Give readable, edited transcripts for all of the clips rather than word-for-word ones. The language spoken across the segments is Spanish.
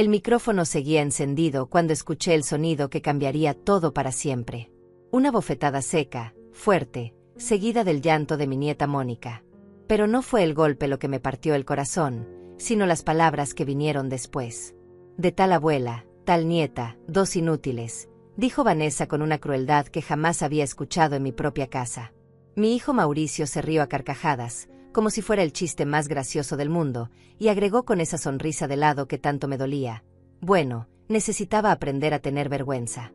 El micrófono seguía encendido cuando escuché el sonido que cambiaría todo para siempre. Una bofetada seca, fuerte, seguida del llanto de mi nieta Mónica. Pero no fue el golpe lo que me partió el corazón, sino las palabras que vinieron después. De tal abuela, tal nieta, dos inútiles, dijo Vanessa con una crueldad que jamás había escuchado en mi propia casa. Mi hijo Mauricio se rió a carcajadas, como si fuera el chiste más gracioso del mundo, y agregó con esa sonrisa de lado que tanto me dolía: bueno, necesitaba aprender a tener vergüenza.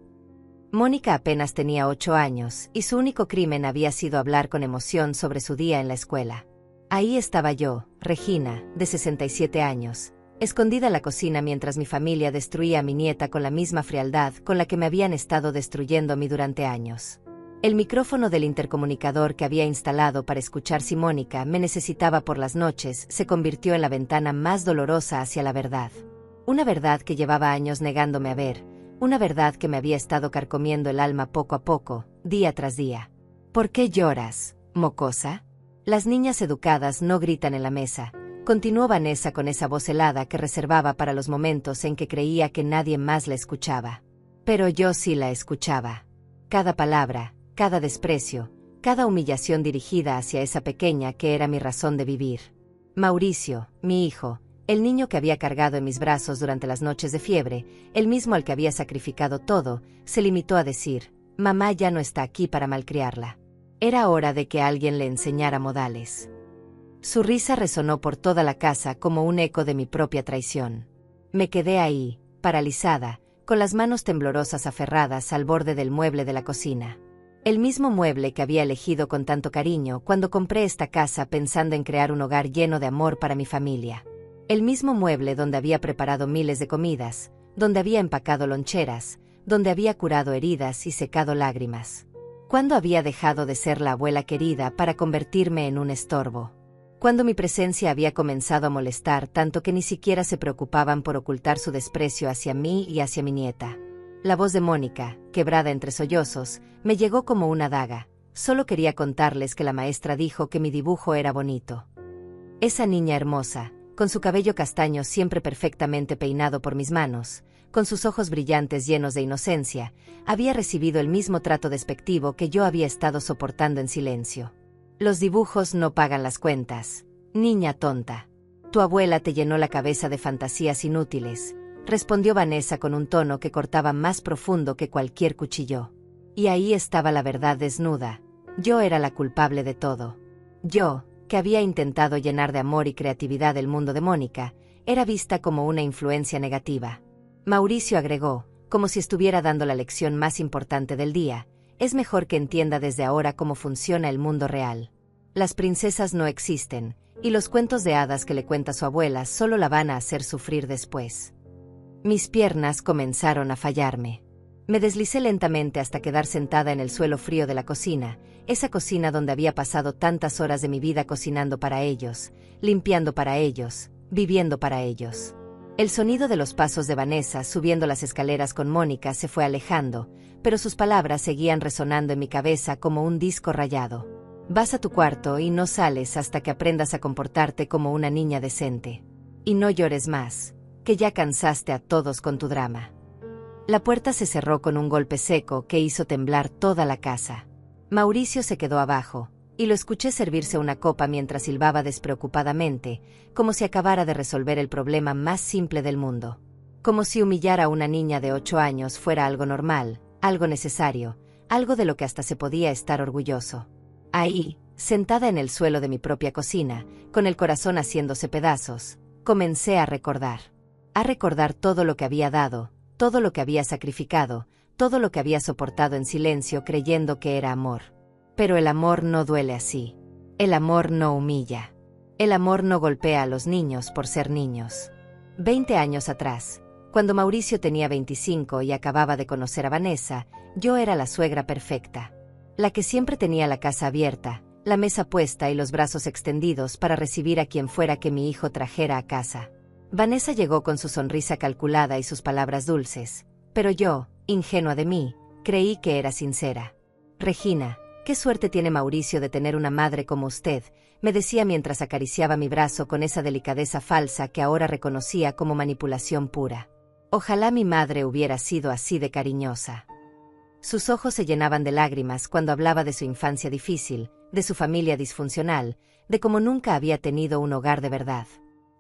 Mónica apenas tenía 8 años, y su único crimen había sido hablar con emoción sobre su día en la escuela. Ahí estaba yo, Regina, de 67 años, escondida en la cocina mientras mi familia destruía a mi nieta con la misma frialdad con la que me habían estado destruyendo a mí durante años. El micrófono del intercomunicador que había instalado para escuchar si Mónica me necesitaba por las noches se convirtió en la ventana más dolorosa hacia la verdad. Una verdad que llevaba años negándome a ver, una verdad que me había estado carcomiendo el alma poco a poco, día tras día. ¿Por qué lloras, mocosa? Las niñas educadas no gritan en la mesa, continuó Vanessa con esa voz helada que reservaba para los momentos en que creía que nadie más la escuchaba. Pero yo sí la escuchaba. Cada palabra, cada desprecio, cada humillación dirigida hacia esa pequeña que era mi razón de vivir. Mauricio, mi hijo, el niño que había cargado en mis brazos durante las noches de fiebre, el mismo al que había sacrificado todo, se limitó a decir: mamá ya no está aquí para malcriarla. Era hora de que alguien le enseñara modales. Su risa resonó por toda la casa como un eco de mi propia traición. Me quedé ahí, paralizada, con las manos temblorosas aferradas al borde del mueble de la cocina. El mismo mueble que había elegido con tanto cariño cuando compré esta casa pensando en crear un hogar lleno de amor para mi familia. El mismo mueble donde había preparado miles de comidas, donde había empacado loncheras, donde había curado heridas y secado lágrimas. ¿Cuándo había dejado de ser la abuela querida para convertirme en un estorbo? Cuando mi presencia había comenzado a molestar tanto que ni siquiera se preocupaban por ocultar su desprecio hacia mí y hacia mi nieta. La voz de Mónica, quebrada entre sollozos, me llegó como una daga. Solo quería contarles que la maestra dijo que mi dibujo era bonito. Esa niña hermosa, con su cabello castaño siempre perfectamente peinado por mis manos, con sus ojos brillantes llenos de inocencia, había recibido el mismo trato despectivo que yo había estado soportando en silencio. Los dibujos no pagan las cuentas, niña tonta. Tu abuela te llenó la cabeza de fantasías inútiles, respondió Vanessa con un tono que cortaba más profundo que cualquier cuchillo. Y ahí estaba la verdad desnuda. Yo era la culpable de todo. Yo, que había intentado llenar de amor y creatividad el mundo de Mónica, era vista como una influencia negativa. Mauricio agregó, como si estuviera dando la lección más importante del día: es mejor que entienda desde ahora cómo funciona el mundo real. Las princesas no existen, y los cuentos de hadas que le cuenta su abuela solo la van a hacer sufrir después. Mis piernas comenzaron a fallarme. Me deslicé lentamente hasta quedar sentada en el suelo frío de la cocina, esa cocina donde había pasado tantas horas de mi vida cocinando para ellos, limpiando para ellos, viviendo para ellos. El sonido de los pasos de Vanessa subiendo las escaleras con Mónica se fue alejando, pero sus palabras seguían resonando en mi cabeza como un disco rayado. Vas a tu cuarto y no sales hasta que aprendas a comportarte como una niña decente. Y no llores más, que ya cansaste a todos con tu drama. La puerta se cerró con un golpe seco que hizo temblar toda la casa. Mauricio se quedó abajo, y lo escuché servirse una copa mientras silbaba despreocupadamente, como si acabara de resolver el problema más simple del mundo. Como si humillar a una niña de 8 años fuera algo normal, algo necesario, algo de lo que hasta se podía estar orgulloso. Ahí, sentada en el suelo de mi propia cocina, con el corazón haciéndose pedazos, comencé a recordar. A recordar todo lo que había dado, todo lo que había sacrificado, todo lo que había soportado en silencio creyendo que era amor. Pero el amor no duele así. El amor no humilla. El amor no golpea a los niños por ser niños. 20 años atrás, cuando Mauricio tenía 25 y acababa de conocer a Vanessa, yo era la suegra perfecta. La que siempre tenía la casa abierta, la mesa puesta y los brazos extendidos para recibir a quien fuera que mi hijo trajera a casa. Vanessa llegó con su sonrisa calculada y sus palabras dulces, pero yo, ingenua de mí, creí que era sincera. Regina, qué suerte tiene Mauricio de tener una madre como usted, me decía mientras acariciaba mi brazo con esa delicadeza falsa que ahora reconocía como manipulación pura. Ojalá mi madre hubiera sido así de cariñosa. Sus ojos se llenaban de lágrimas cuando hablaba de su infancia difícil, de su familia disfuncional, de cómo nunca había tenido un hogar de verdad.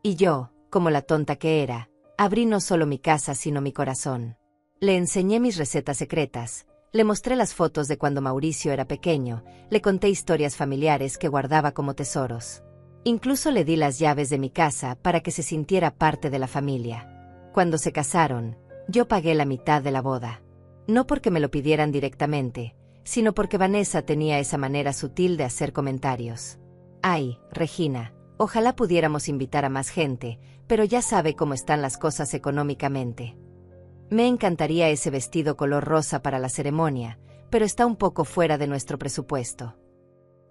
Y yo, como la tonta que era, abrí no solo mi casa sino mi corazón. Le enseñé mis recetas secretas, le mostré las fotos de cuando Mauricio era pequeño, le conté historias familiares que guardaba como tesoros. Incluso le di las llaves de mi casa para que se sintiera parte de la familia. Cuando se casaron, yo pagué la mitad de la boda. No porque me lo pidieran directamente, sino porque Vanessa tenía esa manera sutil de hacer comentarios. Ay, Regina, ojalá pudiéramos invitar a más gente, pero ya sabe cómo están las cosas económicamente. Me encantaría ese vestido color rosa para la ceremonia, pero está un poco fuera de nuestro presupuesto.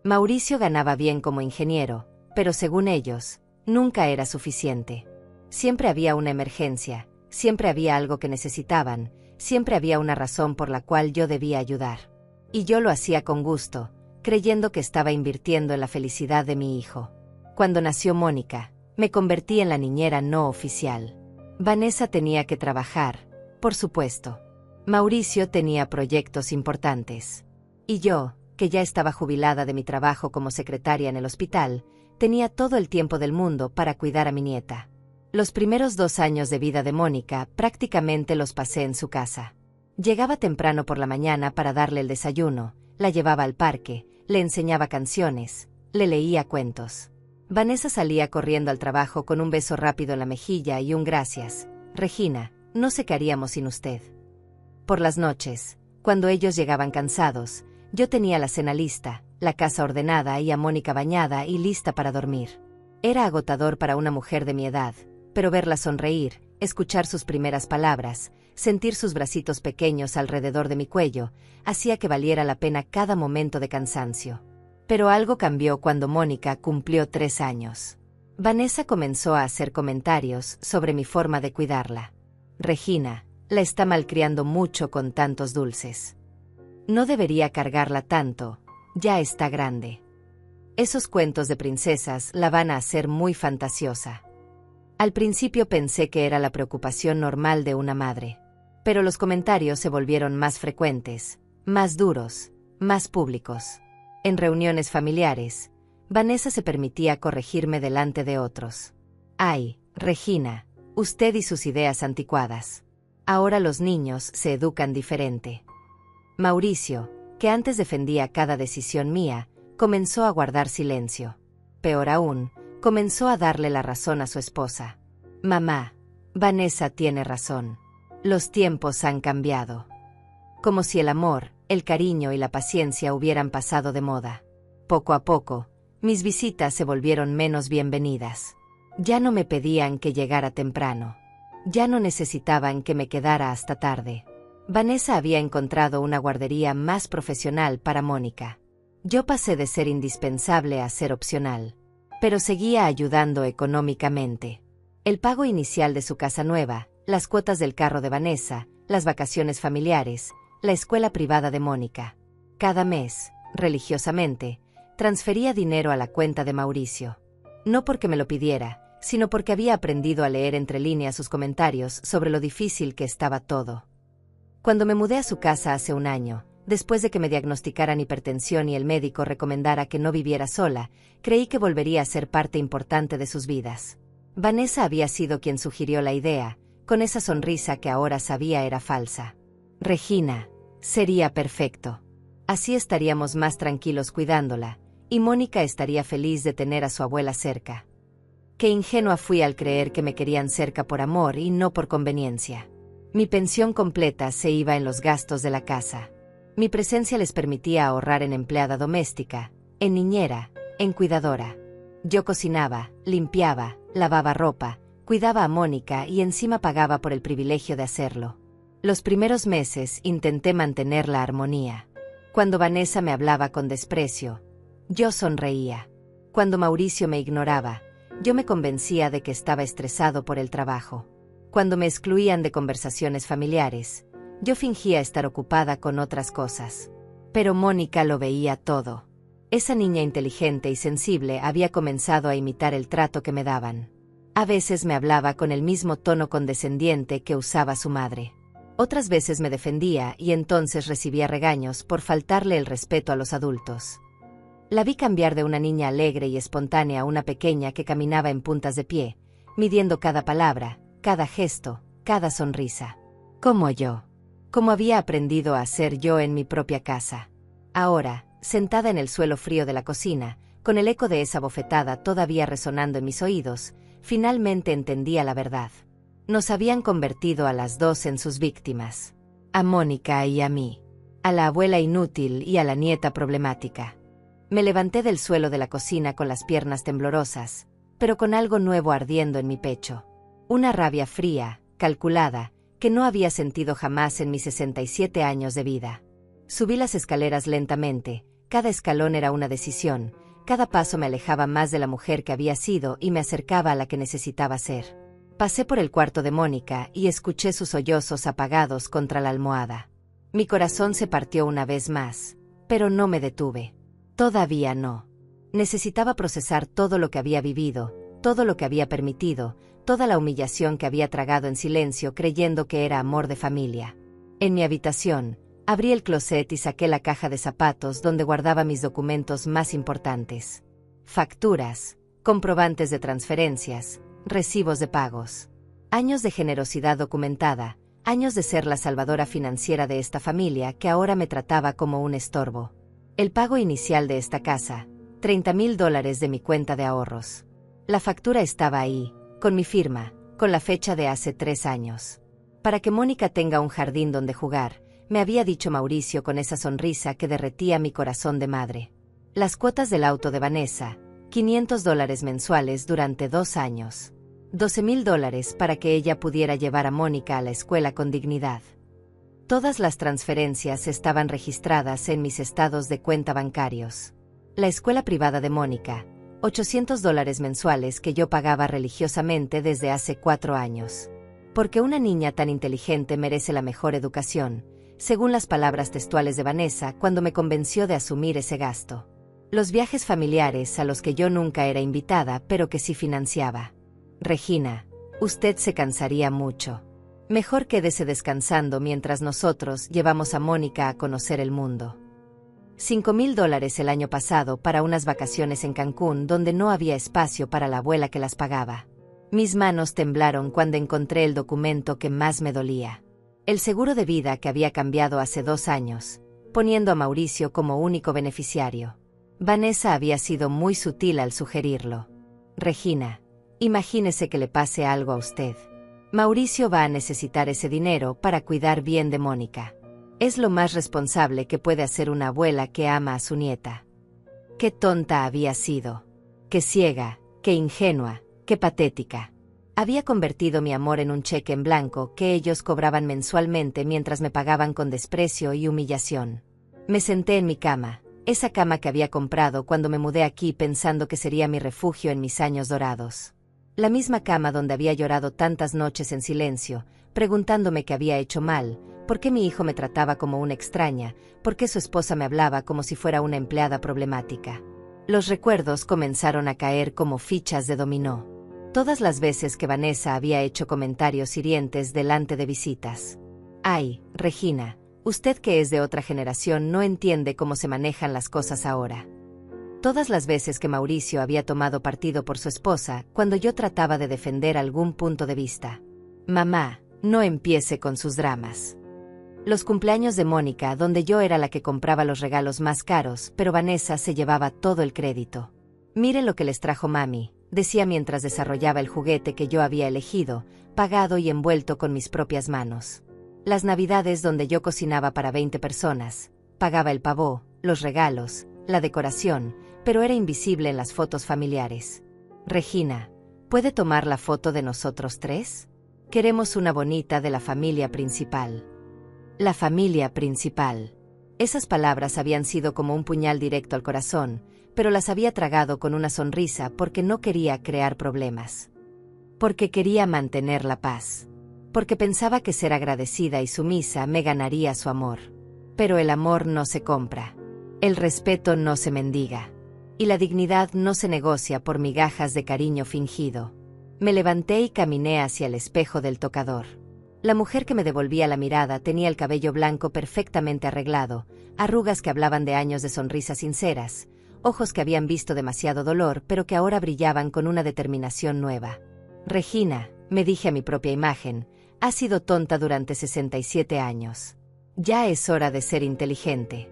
Mauricio ganaba bien como ingeniero, pero según ellos, nunca era suficiente. Siempre había una emergencia, siempre había algo que necesitaban, siempre había una razón por la cual yo debía ayudar. Y yo lo hacía con gusto, creyendo que estaba invirtiendo en la felicidad de mi hijo. Cuando nació Mónica, me convertí en la niñera no oficial. Vanessa tenía que trabajar, por supuesto. Mauricio tenía proyectos importantes. Y yo, que ya estaba jubilada de mi trabajo como secretaria en el hospital, tenía todo el tiempo del mundo para cuidar a mi nieta. Los primeros 2 años de vida de Mónica prácticamente los pasé en su casa. Llegaba temprano por la mañana para darle el desayuno, la llevaba al parque, le enseñaba canciones, le leía cuentos. Vanessa salía corriendo al trabajo con un beso rápido en la mejilla y un gracias. Regina, no sé qué haríamos sin usted. Por las noches, cuando ellos llegaban cansados, yo tenía la cena lista, la casa ordenada y a Mónica bañada y lista para dormir. Era agotador para una mujer de mi edad, pero verla sonreír, escuchar sus primeras palabras, sentir sus bracitos pequeños alrededor de mi cuello, hacía que valiera la pena cada momento de cansancio. Pero algo cambió cuando Mónica cumplió 3 años. Vanessa comenzó a hacer comentarios sobre mi forma de cuidarla. Regina, la está malcriando mucho con tantos dulces. No debería cargarla tanto, ya está grande. Esos cuentos de princesas la van a hacer muy fantasiosa. Al principio pensé que era la preocupación normal de una madre. Pero los comentarios se volvieron más frecuentes, más duros, más públicos. En reuniones familiares, Vanessa se permitía corregirme delante de otros. Ay, Regina, usted y sus ideas anticuadas. Ahora los niños se educan diferente. Mauricio, que antes defendía cada decisión mía, comenzó a guardar silencio. Peor aún, comenzó a darle la razón a su esposa. Mamá, Vanessa tiene razón. Los tiempos han cambiado. Como si el amor, el cariño y la paciencia hubieran pasado de moda. Poco a poco, mis visitas se volvieron menos bienvenidas. Ya no me pedían que llegara temprano. Ya no necesitaban que me quedara hasta tarde. Vanessa había encontrado una guardería más profesional para Mónica. Yo pasé de ser indispensable a ser opcional. Pero seguía ayudando económicamente. El pago inicial de su casa nueva, las cuotas del carro de Vanessa, las vacaciones familiares, la escuela privada de Mónica. Cada mes, religiosamente, transfería dinero a la cuenta de Mauricio. No porque me lo pidiera, sino porque había aprendido a leer entre líneas sus comentarios sobre lo difícil que estaba todo. Cuando me mudé a su casa hace 1 año, después de que me diagnosticaran hipertensión y el médico recomendara que no viviera sola, creí que volvería a ser parte importante de sus vidas. Vanessa había sido quien sugirió la idea, con esa sonrisa que ahora sabía era falsa. Regina, sería perfecto. Así estaríamos más tranquilos cuidándola, y Mónica estaría feliz de tener a su abuela cerca. Qué ingenua fui al creer que me querían cerca por amor y no por conveniencia. Mi pensión completa se iba en los gastos de la casa. Mi presencia les permitía ahorrar en empleada doméstica, en niñera, en cuidadora. Yo cocinaba, limpiaba, lavaba ropa, cuidaba a Mónica y encima pagaba por el privilegio de hacerlo. Los primeros meses intenté mantener la armonía. Cuando Vanessa me hablaba con desprecio, yo sonreía. Cuando Mauricio me ignoraba, yo me convencía de que estaba estresado por el trabajo. Cuando me excluían de conversaciones familiares, yo fingía estar ocupada con otras cosas. Pero Mónica lo veía todo. Esa niña inteligente y sensible había comenzado a imitar el trato que me daban. A veces me hablaba con el mismo tono condescendiente que usaba su madre. Otras veces me defendía y entonces recibía regaños por faltarle el respeto a los adultos. La vi cambiar de una niña alegre y espontánea a una pequeña que caminaba en puntas de pie, midiendo cada palabra, cada gesto, cada sonrisa. Como yo. Como había aprendido a hacer yo en mi propia casa. Ahora, sentada en el suelo frío de la cocina, con el eco de esa bofetada todavía resonando en mis oídos, finalmente entendía la verdad. Nos habían convertido a las dos en sus víctimas. A Mónica y a mí. A la abuela inútil y a la nieta problemática. Me levanté del suelo de la cocina con las piernas temblorosas, pero con algo nuevo ardiendo en mi pecho. Una rabia fría, calculada, que no había sentido jamás en mis 67 años de vida. Subí las escaleras lentamente, cada escalón era una decisión, cada paso me alejaba más de la mujer que había sido y me acercaba a la que necesitaba ser. Pasé por el cuarto de Mónica y escuché sus sollozos apagados contra la almohada. Mi corazón se partió una vez más, pero no me detuve. Todavía no. Necesitaba procesar todo lo que había vivido, todo lo que había permitido, toda la humillación que había tragado en silencio creyendo que era amor de familia. En mi habitación, abrí el closet y saqué la caja de zapatos donde guardaba mis documentos más importantes. Facturas, comprobantes de transferencias, recibos de pagos. Años de generosidad documentada, años de ser la salvadora financiera de esta familia que ahora me trataba como un estorbo. El pago inicial de esta casa, $30,000 de mi cuenta de ahorros. La factura estaba ahí, con mi firma, con la fecha de hace 3 años. Para que Mónica tenga un jardín donde jugar, me había dicho Mauricio con esa sonrisa que derretía mi corazón de madre. Las cuotas del auto de Vanessa, $500 mensuales durante 2 años. $12,000 para que ella pudiera llevar a Mónica a la escuela con dignidad. Todas las transferencias estaban registradas en mis estados de cuenta bancarios. La escuela privada de Mónica, $800 mensuales que yo pagaba religiosamente desde hace 4 años. Porque una niña tan inteligente merece la mejor educación, según las palabras textuales de Vanessa cuando me convenció de asumir ese gasto. Los viajes familiares a los que yo nunca era invitada pero que sí financiaba. Regina, usted se cansaría mucho. Mejor quédese descansando mientras nosotros llevamos a Mónica a conocer el mundo. $5,000 el año pasado para unas vacaciones en Cancún donde no había espacio para la abuela que las pagaba. Mis manos temblaron cuando encontré el documento que más me dolía. El seguro de vida que había cambiado hace 2 años, poniendo a Mauricio como único beneficiario. Vanessa había sido muy sutil al sugerirlo. Regina, imagínese que le pase algo a usted. Mauricio va a necesitar ese dinero para cuidar bien de Mónica. Es lo más responsable que puede hacer una abuela que ama a su nieta. Qué tonta había sido. Qué ciega, qué ingenua, qué patética. Había convertido mi amor en un cheque en blanco que ellos cobraban mensualmente mientras me pagaban con desprecio y humillación. Me senté en mi cama, esa cama que había comprado cuando me mudé aquí pensando que sería mi refugio en mis años dorados. La misma cama donde había llorado tantas noches en silencio, preguntándome qué había hecho mal, por qué mi hijo me trataba como una extraña, por qué su esposa me hablaba como si fuera una empleada problemática. Los recuerdos comenzaron a caer como fichas de dominó. Todas las veces que Vanessa había hecho comentarios hirientes delante de visitas. Ay, Regina, usted que es de otra generación no entiende cómo se manejan las cosas ahora. Todas las veces que Mauricio había tomado partido por su esposa cuando yo trataba de defender algún punto de vista. Mamá, no empiece con sus dramas. Los cumpleaños de Mónica donde yo era la que compraba los regalos más caros, pero Vanessa se llevaba todo el crédito. Mire lo que les trajo mami, decía mientras desarrollaba el juguete que yo había elegido, pagado y envuelto con mis propias manos. Las navidades donde yo cocinaba para 20 personas, pagaba el pavó, los regalos, la decoración, pero era invisible en las fotos familiares. Regina, ¿puede tomar la foto de nosotros 3? Queremos una bonita de la familia principal. La familia principal. Esas palabras habían sido como un puñal directo al corazón, pero las había tragado con una sonrisa porque no quería crear problemas. Porque quería mantener la paz. Porque pensaba que ser agradecida y sumisa me ganaría su amor. Pero el amor no se compra. El respeto no se mendiga. Y la dignidad no se negocia por migajas de cariño fingido. Me levanté y caminé hacia el espejo del tocador. La mujer que me devolvía la mirada tenía el cabello blanco perfectamente arreglado, arrugas que hablaban de años de sonrisas sinceras, ojos que habían visto demasiado dolor pero que ahora brillaban con una determinación nueva. Regina, me dije a mi propia imagen, has sido tonta durante 67 años. Ya es hora de ser inteligente.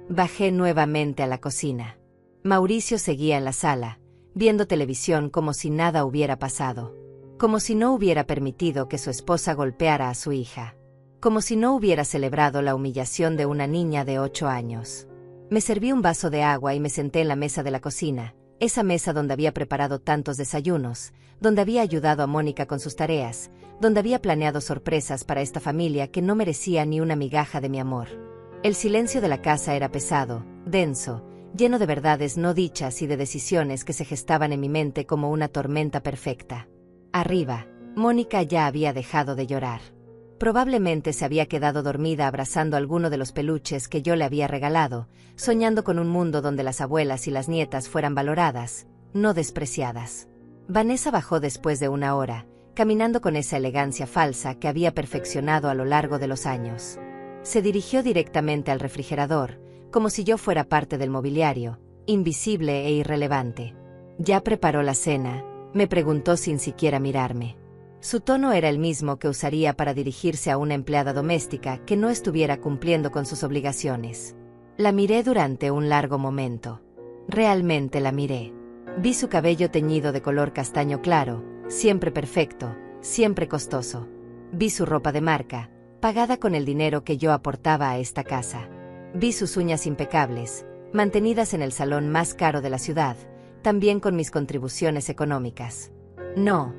Bajé nuevamente a la cocina. Mauricio seguía en la sala, viendo televisión como si nada hubiera pasado. Como si no hubiera permitido que su esposa golpeara a su hija. Como si no hubiera celebrado la humillación de una niña de 8 años. Me serví un vaso de agua y me senté en la mesa de la cocina, esa mesa donde había preparado tantos desayunos, donde había ayudado a Mónica con sus tareas, donde había planeado sorpresas para esta familia que no merecía ni una migaja de mi amor. El silencio de la casa era pesado, denso, lleno de verdades no dichas y de decisiones que se gestaban en mi mente como una tormenta perfecta. Arriba, Mónica ya había dejado de llorar. Probablemente se había quedado dormida abrazando alguno de los peluches que yo le había regalado, soñando con un mundo donde las abuelas y las nietas fueran valoradas, no despreciadas. Vanessa bajó después de una hora, caminando con esa elegancia falsa que había perfeccionado a lo largo de los años. Se dirigió directamente al refrigerador, como si yo fuera parte del mobiliario, invisible e irrelevante. ¿Ya preparó la cena?, me preguntó sin siquiera mirarme. Su tono era el mismo que usaría para dirigirse a una empleada doméstica que no estuviera cumpliendo con sus obligaciones. La miré durante un largo momento. Realmente la miré. Vi su cabello teñido de color castaño claro, siempre perfecto, siempre costoso. Vi su ropa de marca, pagada con el dinero que yo aportaba a esta casa. Vi sus uñas impecables, mantenidas en el salón más caro de la ciudad, también con mis contribuciones económicas. No,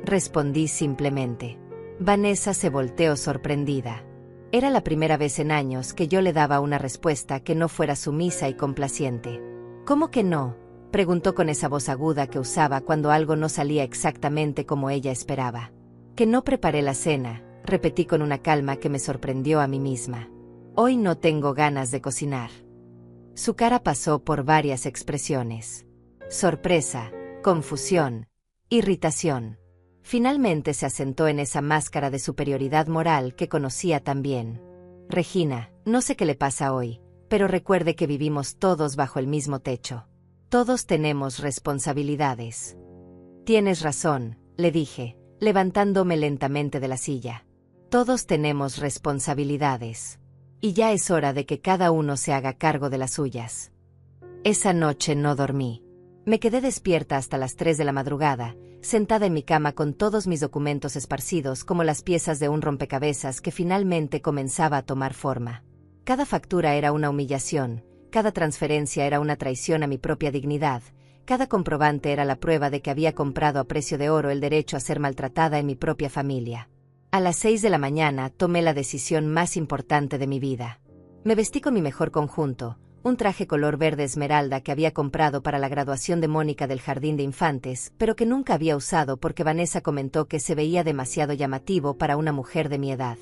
respondí simplemente. Vanessa se volteó sorprendida. Era la primera vez en años que yo le daba una respuesta que no fuera sumisa y complaciente. ¿Cómo que no?, preguntó con esa voz aguda que usaba cuando algo no salía exactamente como ella esperaba. Que no preparé la cena, repetí con una calma que me sorprendió a mí misma. Hoy no tengo ganas de cocinar. Su cara pasó por varias expresiones. Sorpresa, confusión, irritación. Finalmente se asentó en esa máscara de superioridad moral que conocía tan bien. Regina, no sé qué le pasa hoy, pero recuerde que vivimos todos bajo el mismo techo. Todos tenemos responsabilidades. Tienes razón, le dije, levantándome lentamente de la silla. Todos tenemos responsabilidades. Y ya es hora de que cada uno se haga cargo de las suyas. Esa noche no dormí. Me quedé despierta hasta las 3 de la madrugada, sentada en mi cama con todos mis documentos esparcidos como las piezas de un rompecabezas que finalmente comenzaba a tomar forma. Cada factura era una humillación, cada transferencia era una traición a mi propia dignidad, cada comprobante era la prueba de que había comprado a precio de oro el derecho a ser maltratada en mi propia familia. A las 6 de la mañana tomé la decisión más importante de mi vida. Me vestí con mi mejor conjunto, un traje color verde esmeralda que había comprado para la graduación de Mónica del jardín de infantes, pero que nunca había usado porque Vanessa comentó que se veía demasiado llamativo para una mujer de mi edad.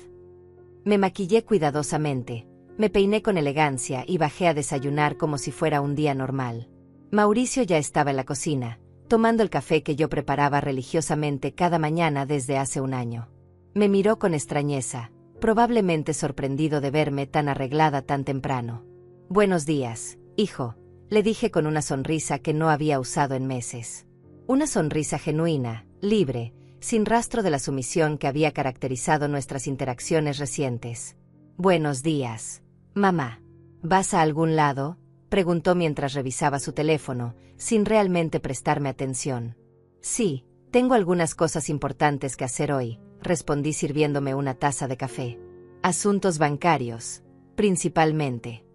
Me maquillé cuidadosamente, me peiné con elegancia y bajé a desayunar como si fuera un día normal. Mauricio ya estaba en la cocina, tomando el café que yo preparaba religiosamente cada mañana desde hace un año. Me miró con extrañeza, probablemente sorprendido de verme tan arreglada tan temprano. Buenos días, hijo, le dije con una sonrisa que no había usado en meses. Una sonrisa genuina, libre, sin rastro de la sumisión que había caracterizado nuestras interacciones recientes. Buenos días, mamá. ¿Vas a algún lado?, preguntó mientras revisaba su teléfono, sin realmente prestarme atención. Sí, tengo algunas cosas importantes que hacer hoy, respondí sirviéndome una taza de café. Asuntos bancarios, principalmente.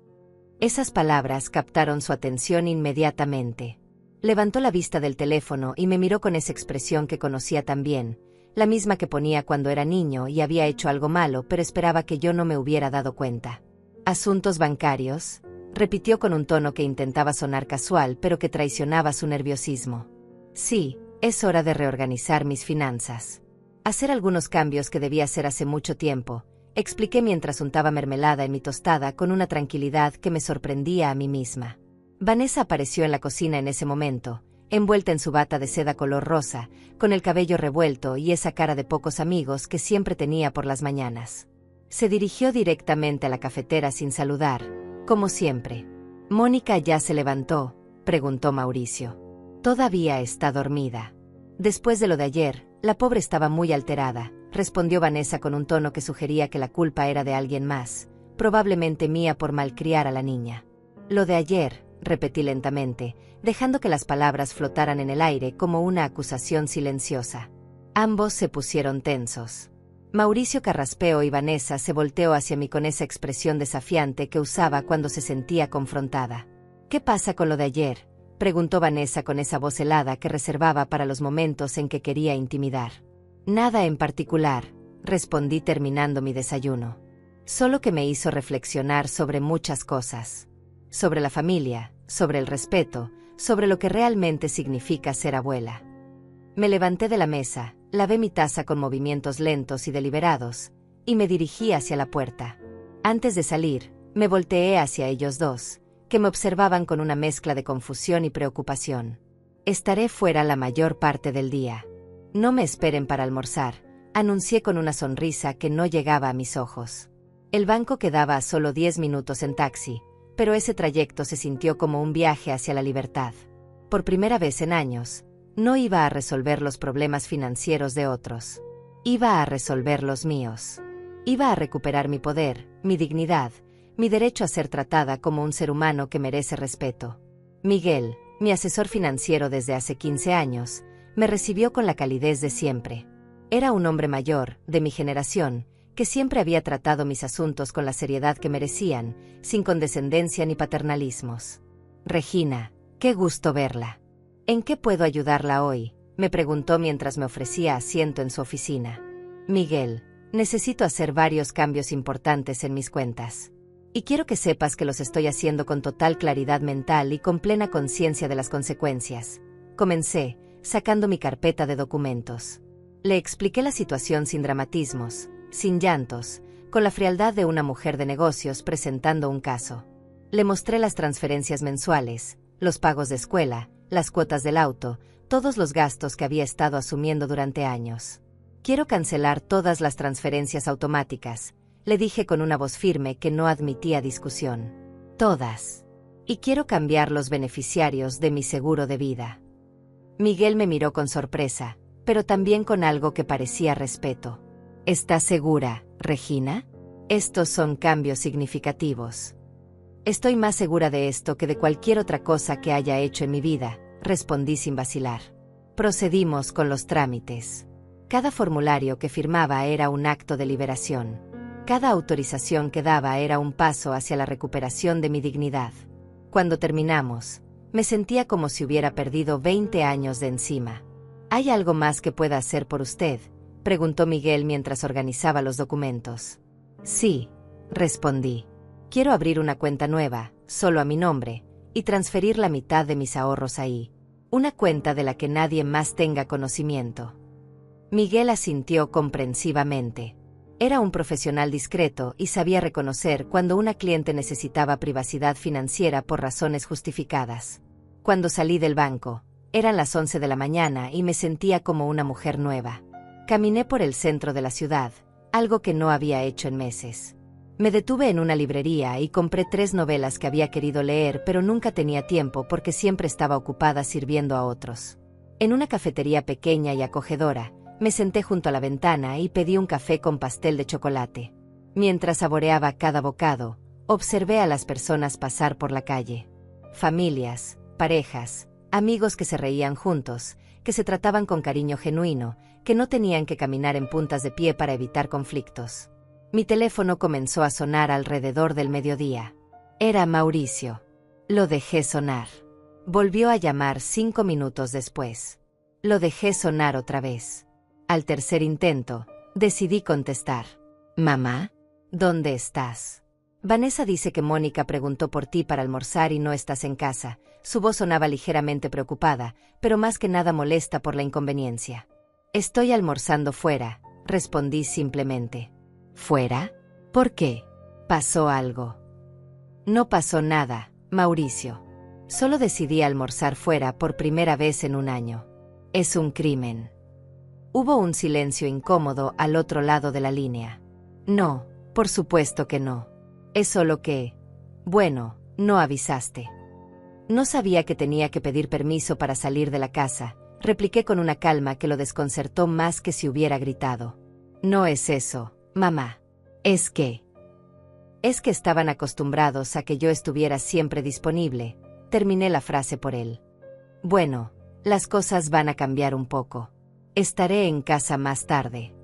Esas palabras captaron su atención inmediatamente. Levantó la vista del teléfono y me miró con esa expresión que conocía tan bien, la misma que ponía cuando era niño y había hecho algo malo pero esperaba que yo no me hubiera dado cuenta. ¿Asuntos bancarios?, repitió con un tono que intentaba sonar casual pero que traicionaba su nerviosismo. Sí, es hora de reorganizar mis finanzas. Hacer algunos cambios que debía hacer hace mucho tiempo, expliqué mientras untaba mermelada en mi tostada con una tranquilidad que me sorprendía a mí misma. Vanessa apareció en la cocina en ese momento, envuelta en su bata de seda color rosa, con el cabello revuelto y esa cara de pocos amigos que siempre tenía por las mañanas. Se dirigió directamente a la cafetera sin saludar, como siempre. «¿Mónica ya se levantó?», preguntó Mauricio. «Todavía está dormida». «Después de lo de ayer, la pobre estaba muy alterada», respondió Vanessa con un tono que sugería que la culpa era de alguien más, probablemente mía por malcriar a la niña. «Lo de ayer», repetí lentamente, dejando que las palabras flotaran en el aire como una acusación silenciosa. Ambos se pusieron tensos. Mauricio carraspeó y Vanessa se volteó hacia mí con esa expresión desafiante que usaba cuando se sentía confrontada. «¿Qué pasa con lo de ayer?», preguntó Vanessa con esa voz helada que reservaba para los momentos en que quería intimidar. «Nada en particular», respondí terminando mi desayuno. «Solo que me hizo reflexionar sobre muchas cosas. Sobre la familia, sobre el respeto, sobre lo que realmente significa ser abuela». Me levanté de la mesa, lavé mi taza con movimientos lentos y deliberados, y me dirigí hacia la puerta. Antes de salir, me volteé hacia ellos dos, que me observaban con una mezcla de confusión y preocupación. «Estaré fuera la mayor parte del día. No me esperen para almorzar», anuncié con una sonrisa que no llegaba a mis ojos. El banco quedaba a solo 10 minutos en taxi, pero ese trayecto se sintió como un viaje hacia la libertad. Por primera vez en años, no iba a resolver los problemas financieros de otros. Iba a resolver los míos. Iba a recuperar mi poder, mi dignidad, mi derecho a ser tratada como un ser humano que merece respeto. Miguel, mi asesor financiero desde hace 15 años, me recibió con la calidez de siempre. Era un hombre mayor, de mi generación, que siempre había tratado mis asuntos con la seriedad que merecían, sin condescendencia ni paternalismos. «Regina, qué gusto verla. ¿En qué puedo ayudarla hoy?», me preguntó mientras me ofrecía asiento en su oficina. «Miguel, necesito hacer varios cambios importantes en mis cuentas. Y quiero que sepas que los estoy haciendo con total claridad mental y con plena conciencia de las consecuencias», comencé, sacando mi carpeta de documentos. Le expliqué la situación sin dramatismos, sin llantos, con la frialdad de una mujer de negocios presentando un caso. Le mostré las transferencias mensuales, los pagos de escuela, las cuotas del auto, todos los gastos que había estado asumiendo durante años. «Quiero cancelar todas las transferencias automáticas», le dije con una voz firme que no admitía discusión. «Todas. Y quiero cambiar los beneficiarios de mi seguro de vida». Miguel me miró con sorpresa, pero también con algo que parecía respeto. «¿Estás segura, Regina? Estos son cambios significativos». «Estoy más segura de esto que de cualquier otra cosa que haya hecho en mi vida», respondí sin vacilar. Procedimos con los trámites. Cada formulario que firmaba era un acto de liberación. Cada autorización que daba era un paso hacia la recuperación de mi dignidad. Cuando terminamos, me sentía como si hubiera perdido 20 años de encima. «¿Hay algo más que pueda hacer por usted?», preguntó Miguel mientras organizaba los documentos. «Sí», respondí. «Quiero abrir una cuenta nueva, solo a mi nombre, y transferir la mitad de mis ahorros ahí. Una cuenta de la que nadie más tenga conocimiento». Miguel asintió comprensivamente. Era un profesional discreto y sabía reconocer cuando una cliente necesitaba privacidad financiera por razones justificadas. Cuando salí del banco, eran las 11 de la mañana y me sentía como una mujer nueva. Caminé por el centro de la ciudad, algo que no había hecho en meses. Me detuve en una librería y compré 3 novelas que había querido leer pero nunca tenía tiempo porque siempre estaba ocupada sirviendo a otros. En una cafetería pequeña y acogedora, me senté junto a la ventana y pedí un café con pastel de chocolate. Mientras saboreaba cada bocado, observé a las personas pasar por la calle. Familias, parejas, amigos que se reían juntos, que se trataban con cariño genuino, que no tenían que caminar en puntas de pie para evitar conflictos. Mi teléfono comenzó a sonar alrededor del mediodía. Era Mauricio. Lo dejé sonar. Volvió a llamar 5 minutos después. Lo dejé sonar otra vez. Al tercer intento, decidí contestar. «Mamá, ¿dónde estás? Vanessa dice que Mónica preguntó por ti para almorzar y no estás en casa». Su voz sonaba ligeramente preocupada, pero más que nada molesta por la inconveniencia. «Estoy almorzando fuera», respondí simplemente. «¿Fuera? ¿Por qué? ¿Pasó algo?» «No pasó nada, Mauricio. Solo decidí almorzar fuera por primera vez en un año. Es un crimen. Hubo un silencio incómodo al otro lado de la línea. No, por supuesto que no. Es solo que... Bueno, no avisaste. No sabía que tenía que pedir permiso para salir de la casa, repliqué con una calma que lo desconcertó más que si hubiera gritado. No es eso, mamá. Es que estaban acostumbrados a que yo estuviera siempre disponible. Terminé la frase por él. Bueno, las cosas van a cambiar un poco. Estaré en casa más tarde.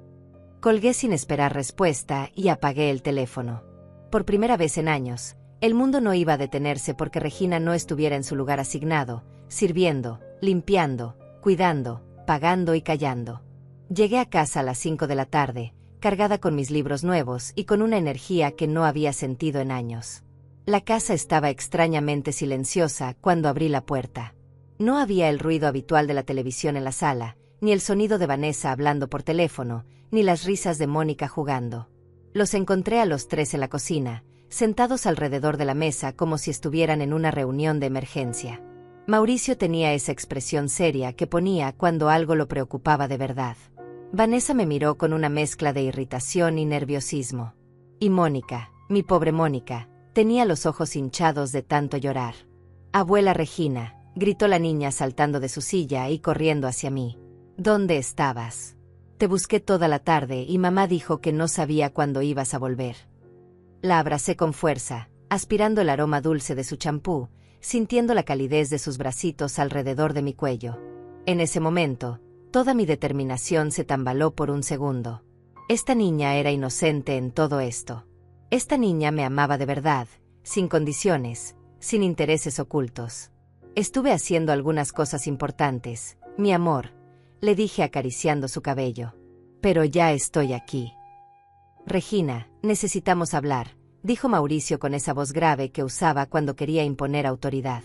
Colgué sin esperar respuesta y apagué el teléfono. Por primera vez en años, el mundo no iba a detenerse porque Regina no estuviera en su lugar asignado, sirviendo, limpiando, cuidando, pagando y callando. Llegué a casa a las 5 de la tarde, cargada con mis libros nuevos y con una energía que no había sentido en años. La casa estaba extrañamente silenciosa cuando abrí la puerta. No había el ruido habitual de la televisión en la sala, ni el sonido de Vanessa hablando por teléfono, ni las risas de Mónica jugando. Los encontré a los tres en la cocina, sentados alrededor de la mesa como si estuvieran en una reunión de emergencia. Mauricio tenía esa expresión seria que ponía cuando algo lo preocupaba de verdad. Vanessa me miró con una mezcla de irritación y nerviosismo. Y Mónica, mi pobre Mónica, tenía los ojos hinchados de tanto llorar. «Abuela Regina», gritó la niña saltando de su silla y corriendo hacia mí. «¿Dónde estabas? Te busqué toda la tarde y mamá dijo que no sabía cuándo ibas a volver». La abracé con fuerza, aspirando el aroma dulce de su champú, sintiendo la calidez de sus bracitos alrededor de mi cuello. En ese momento, toda mi determinación se tambaló por un segundo. Esta niña era inocente en todo esto. Esta niña me amaba de verdad, sin condiciones, sin intereses ocultos. «Estuve haciendo algunas cosas importantes, mi amor», le dije acariciando su cabello. «Pero ya estoy aquí». «Regina, necesitamos hablar», dijo Mauricio con esa voz grave que usaba cuando quería imponer autoridad.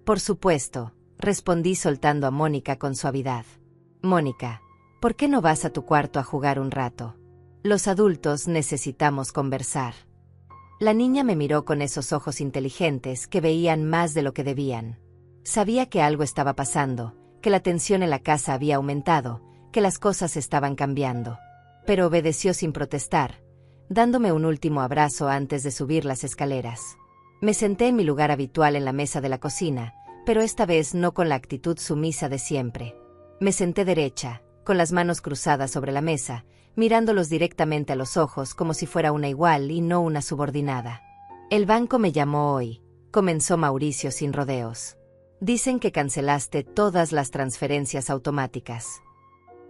«Por supuesto», respondí soltando a Mónica con suavidad. «Mónica, ¿por qué no vas a tu cuarto a jugar un rato? Los adultos necesitamos conversar». La niña me miró con esos ojos inteligentes que veían más de lo que debían. Sabía que algo estaba pasando, que la tensión en la casa había aumentado, que las cosas estaban cambiando. Pero obedeció sin protestar, dándome un último abrazo antes de subir las escaleras. Me senté en mi lugar habitual en la mesa de la cocina, pero esta vez no con la actitud sumisa de siempre. Me senté derecha, con las manos cruzadas sobre la mesa, mirándolos directamente a los ojos como si fuera una igual y no una subordinada. «El banco me llamó hoy», comenzó Mauricio sin rodeos. «Dicen que cancelaste todas las transferencias automáticas».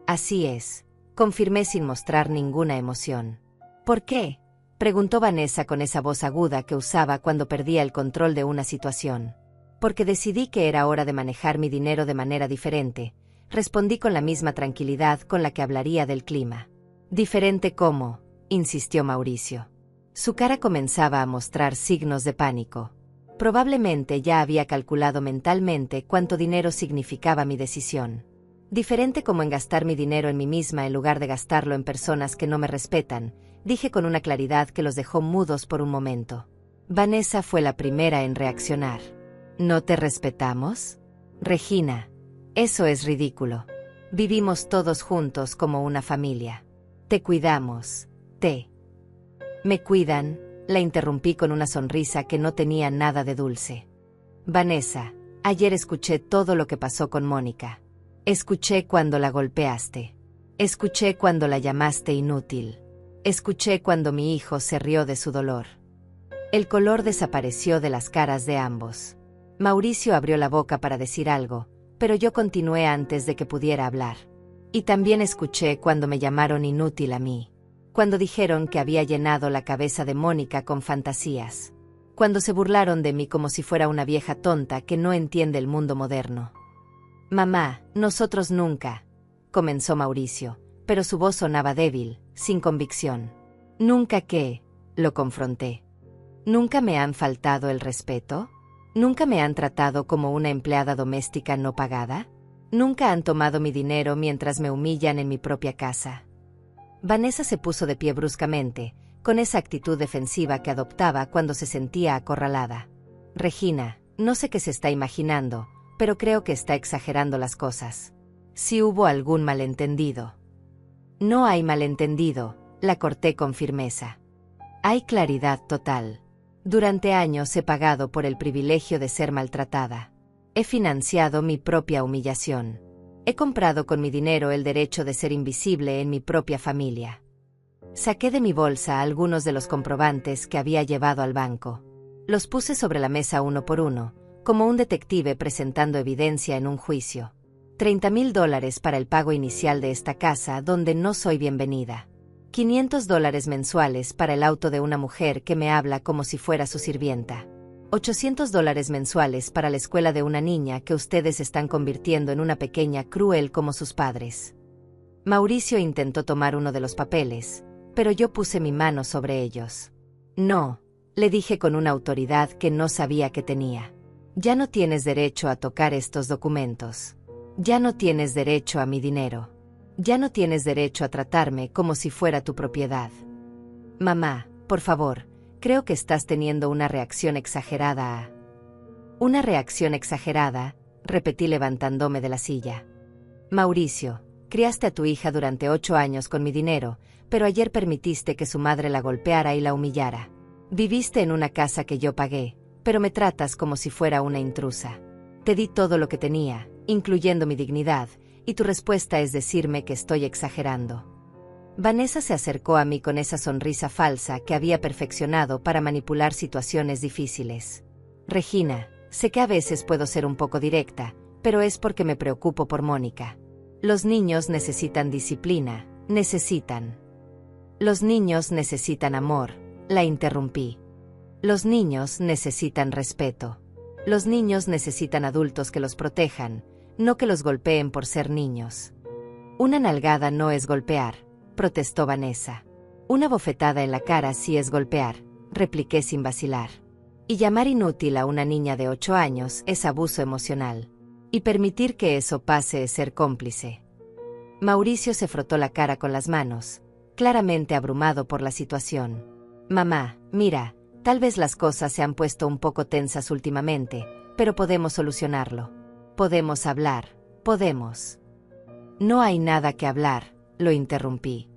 «Así es», confirmé sin mostrar ninguna emoción. «¿Por qué?», preguntó Vanessa con esa voz aguda que usaba cuando perdía el control de una situación. «Porque decidí que era hora de manejar mi dinero de manera diferente», respondí con la misma tranquilidad con la que hablaría del clima. «¿Diferente cómo?», insistió Mauricio. Su cara comenzaba a mostrar signos de pánico. Probablemente ya había calculado mentalmente cuánto dinero significaba mi decisión. «Diferente como en gastar mi dinero en mí misma en lugar de gastarlo en personas que no me respetan», dije con una claridad que los dejó mudos por un momento. Vanessa fue la primera en reaccionar. «¿No te respetamos? Regina, eso es ridículo. Vivimos todos juntos como una familia. Te cuidamos, Me cuidan», la interrumpí con una sonrisa que no tenía nada de dulce. «Vanessa, ayer escuché todo lo que pasó con Mónica. Escuché cuando la golpeaste. Escuché cuando la llamaste inútil. Escuché cuando mi hijo se rió de su dolor». El color desapareció de las caras de ambos. Mauricio abrió la boca para decir algo, pero yo continué antes de que pudiera hablar. «Y también escuché cuando me llamaron inútil a mí. Cuando dijeron que había llenado la cabeza de Mónica con fantasías. Cuando se burlaron de mí como si fuera una vieja tonta que no entiende el mundo moderno». «Mamá, nosotros nunca», comenzó Mauricio, pero su voz sonaba débil, sin convicción. «¿Nunca qué?», lo confronté. «¿Nunca me han faltado el respeto? ¿Nunca me han tratado como una empleada doméstica no pagada? ¿Nunca han tomado mi dinero mientras me humillan en mi propia casa?» Vanessa se puso de pie bruscamente, con esa actitud defensiva que adoptaba cuando se sentía acorralada. «Regina, No sé qué se está imaginando, pero creo que está exagerando las cosas. Si hubo algún malentendido. No hay malentendido, la corté con firmeza. Hay claridad total. Durante años he pagado por el privilegio de ser maltratada. He financiado mi propia humillación. He comprado con mi dinero el derecho de ser invisible en mi propia familia. Saqué de mi bolsa algunos de los comprobantes que había llevado al banco. Los puse sobre la mesa uno por uno, como un detective presentando evidencia en un juicio. $30,000 para el pago inicial de esta casa donde no soy bienvenida. $500 mensuales para el auto de una mujer que me habla como si fuera su sirvienta. $800 mensuales para la escuela de una niña que ustedes están convirtiendo en una pequeña cruel como sus padres. Mauricio intentó tomar uno de los papeles, pero yo puse mi mano sobre ellos. No, le dije con una autoridad que no sabía que tenía. Ya no tienes derecho a tocar estos documentos. Ya no tienes derecho a mi dinero. Ya no tienes derecho a tratarme como si fuera tu propiedad. Mamá, por favor, creo que estás teniendo una reacción exagerada a... Una reacción exagerada, repetí levantándome de la silla. Mauricio, criaste a tu hija durante 8 años con mi dinero, pero ayer permitiste que su madre la golpeara y la humillara. Viviste en una casa que yo pagué, pero me tratas como si fuera una intrusa. Te di todo lo que tenía, incluyendo mi dignidad, y tu respuesta es decirme que estoy exagerando. Vanessa se acercó a mí con esa sonrisa falsa que había perfeccionado para manipular situaciones difíciles. Regina, sé que a veces puedo ser un poco directa, pero es porque me preocupo por Mónica. Los niños necesitan disciplina, Los niños necesitan amor, la interrumpí. Los niños necesitan respeto. Los niños necesitan adultos que los protejan, no que los golpeen por ser niños. Una nalgada no es golpear, protestó Vanessa. Una bofetada en la cara sí es golpear, repliqué sin vacilar. Y llamar inútil a una niña de 8 años es abuso emocional. Y permitir que eso pase es ser cómplice. Mauricio se frotó la cara con las manos, claramente abrumado por la situación. Mamá, mira, tal vez las cosas se han puesto un poco tensas últimamente, pero podemos solucionarlo. Podemos hablar, podemos. No hay nada que hablar, lo interrumpí.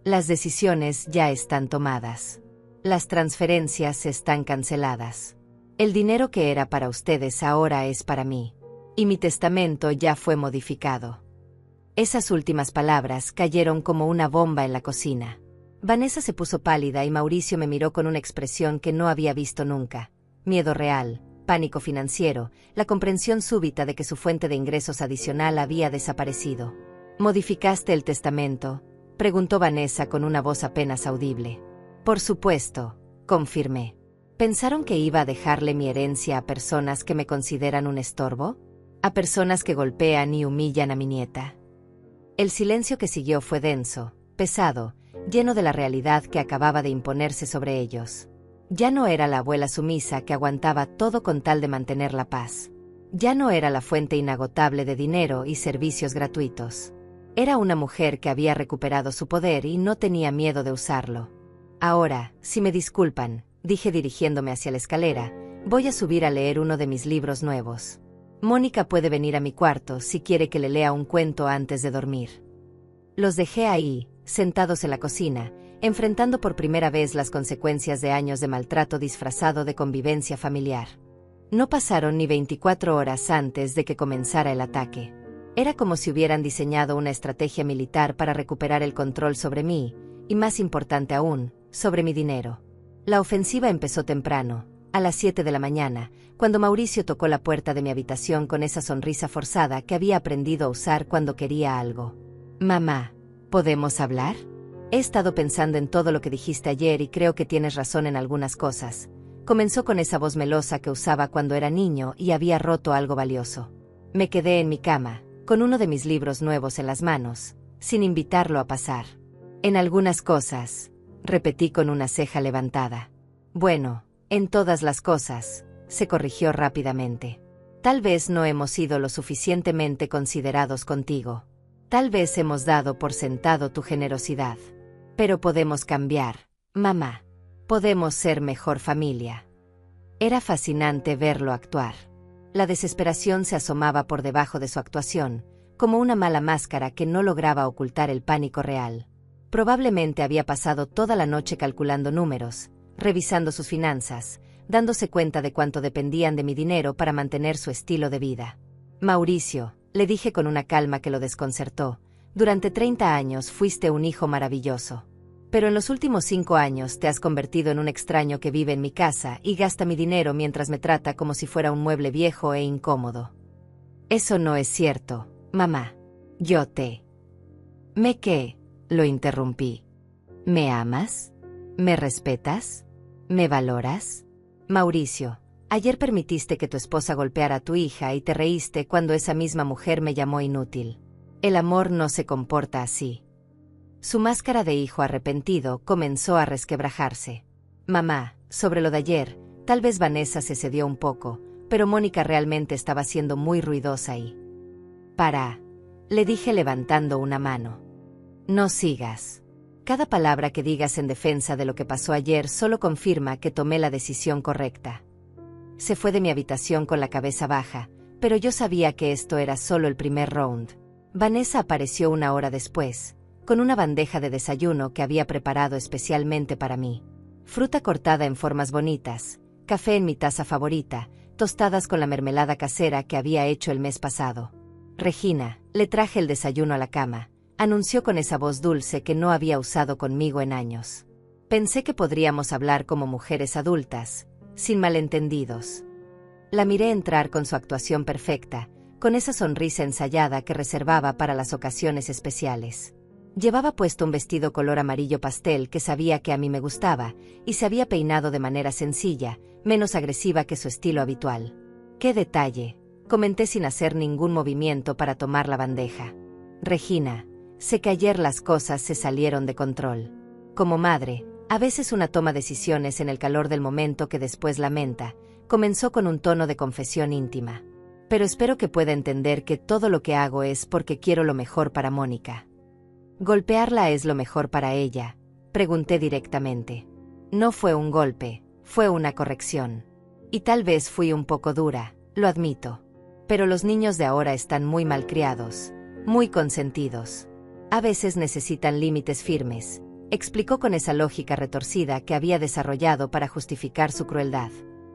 Las decisiones ya están tomadas. Las transferencias están canceladas. El dinero que era para ustedes ahora es para mí. Y mi testamento ya fue modificado. Esas últimas palabras cayeron como una bomba en la cocina. Vanessa se puso pálida y Mauricio me miró con una expresión que no había visto nunca. Miedo real, pánico financiero, la comprensión súbita de que su fuente de ingresos adicional había desaparecido. ¿Modificaste el testamento?, preguntó Vanessa con una voz apenas audible. Por supuesto, confirmé. ¿Pensaron que iba a dejarle mi herencia a personas que me consideran un estorbo? ¿A personas que golpean y humillan a mi nieta? El silencio que siguió fue denso, pesado, lleno de la realidad que acababa de imponerse sobre ellos. Ya no era la abuela sumisa que aguantaba todo con tal de mantener la paz. Ya no era la fuente inagotable de dinero y servicios gratuitos. Era una mujer que había recuperado su poder y no tenía miedo de usarlo. Ahora, si me disculpan, dije dirigiéndome hacia la escalera, voy a subir a leer uno de mis libros nuevos. Mónica puede venir a mi cuarto si quiere que le lea un cuento antes de dormir. Los dejé ahí, sentados en la cocina, enfrentando por primera vez las consecuencias de años de maltrato disfrazado de convivencia familiar. No pasaron ni 24 horas antes de que comenzara el ataque. Era como si hubieran diseñado una estrategia militar para recuperar el control sobre mí, y más importante aún, sobre mi dinero. La ofensiva empezó temprano, a las 7 de la mañana, cuando Mauricio tocó la puerta de mi habitación con esa sonrisa forzada que había aprendido a usar cuando quería algo. Mamá, ¿podemos hablar? He estado pensando en todo lo que dijiste ayer y creo que tienes razón en algunas cosas. Comenzó con esa voz melosa que usaba cuando era niño y había roto algo valioso. Me quedé en mi cama, con uno de mis libros nuevos en las manos, sin invitarlo a pasar. En algunas cosas, repetí con una ceja levantada. Bueno, en todas las cosas, se corrigió rápidamente. Tal vez no hemos sido lo suficientemente considerados contigo. Tal vez hemos dado por sentado tu generosidad. Pero podemos cambiar, mamá. Podemos ser mejor familia. Era fascinante verlo actuar. La desesperación se asomaba por debajo de su actuación, como una mala máscara que no lograba ocultar el pánico real. Probablemente había pasado toda la noche calculando números, revisando sus finanzas, dándose cuenta de cuánto dependían de mi dinero para mantener su estilo de vida. Mauricio, le dije con una calma que lo desconcertó, durante 30 años fuiste un hijo maravilloso. Pero en los últimos 5 años te has convertido en un extraño que vive en mi casa y gasta mi dinero mientras me trata como si fuera un mueble viejo e incómodo. Eso no es cierto, mamá. Yo te... ¿Me qué? Lo interrumpí. ¿Me amas? ¿Me respetas? ¿Me valoras? Mauricio, ayer permitiste que tu esposa golpeara a tu hija y te reíste cuando esa misma mujer me llamó inútil. El amor no se comporta así. Su máscara de hijo arrepentido comenzó a resquebrajarse. Mamá, sobre lo de ayer, tal vez Vanessa se cedió un poco, pero Mónica realmente estaba siendo muy ruidosa y... Para, le dije levantando una mano. No sigas. Cada palabra que digas en defensa de lo que pasó ayer solo confirma que tomé la decisión correcta. Se fue de mi habitación con la cabeza baja, pero yo sabía que esto era solo el primer round. Vanessa apareció 1 hora después, con una bandeja de desayuno que había preparado especialmente para mí. Fruta cortada en formas bonitas, café en mi taza favorita, tostadas con la mermelada casera que había hecho el mes pasado. Regina, le traje el desayuno a la cama, anunció con esa voz dulce que no había usado conmigo en años. Pensé que podríamos hablar como mujeres adultas, sin malentendidos. La miré entrar con su actuación perfecta, con esa sonrisa ensayada que reservaba para las ocasiones especiales. Llevaba puesto un vestido color amarillo pastel que sabía que a mí me gustaba, y se había peinado de manera sencilla, menos agresiva que su estilo habitual. ¡Qué detalle!, comenté sin hacer ningún movimiento para tomar la bandeja. Regina, sé que ayer las cosas se salieron de control. Como madre, a veces una toma decisiones en el calor del momento que después lamenta, comenzó con un tono de confesión íntima. Pero espero que pueda entender que todo lo que hago es porque quiero lo mejor para Mónica. ¿Golpearla es lo mejor para ella?, pregunté directamente. No fue un golpe, fue una corrección. Y tal vez fui un poco dura, lo admito. Pero los niños de ahora están muy malcriados, muy consentidos. A veces necesitan límites firmes, explicó con esa lógica retorcida que había desarrollado para justificar su crueldad.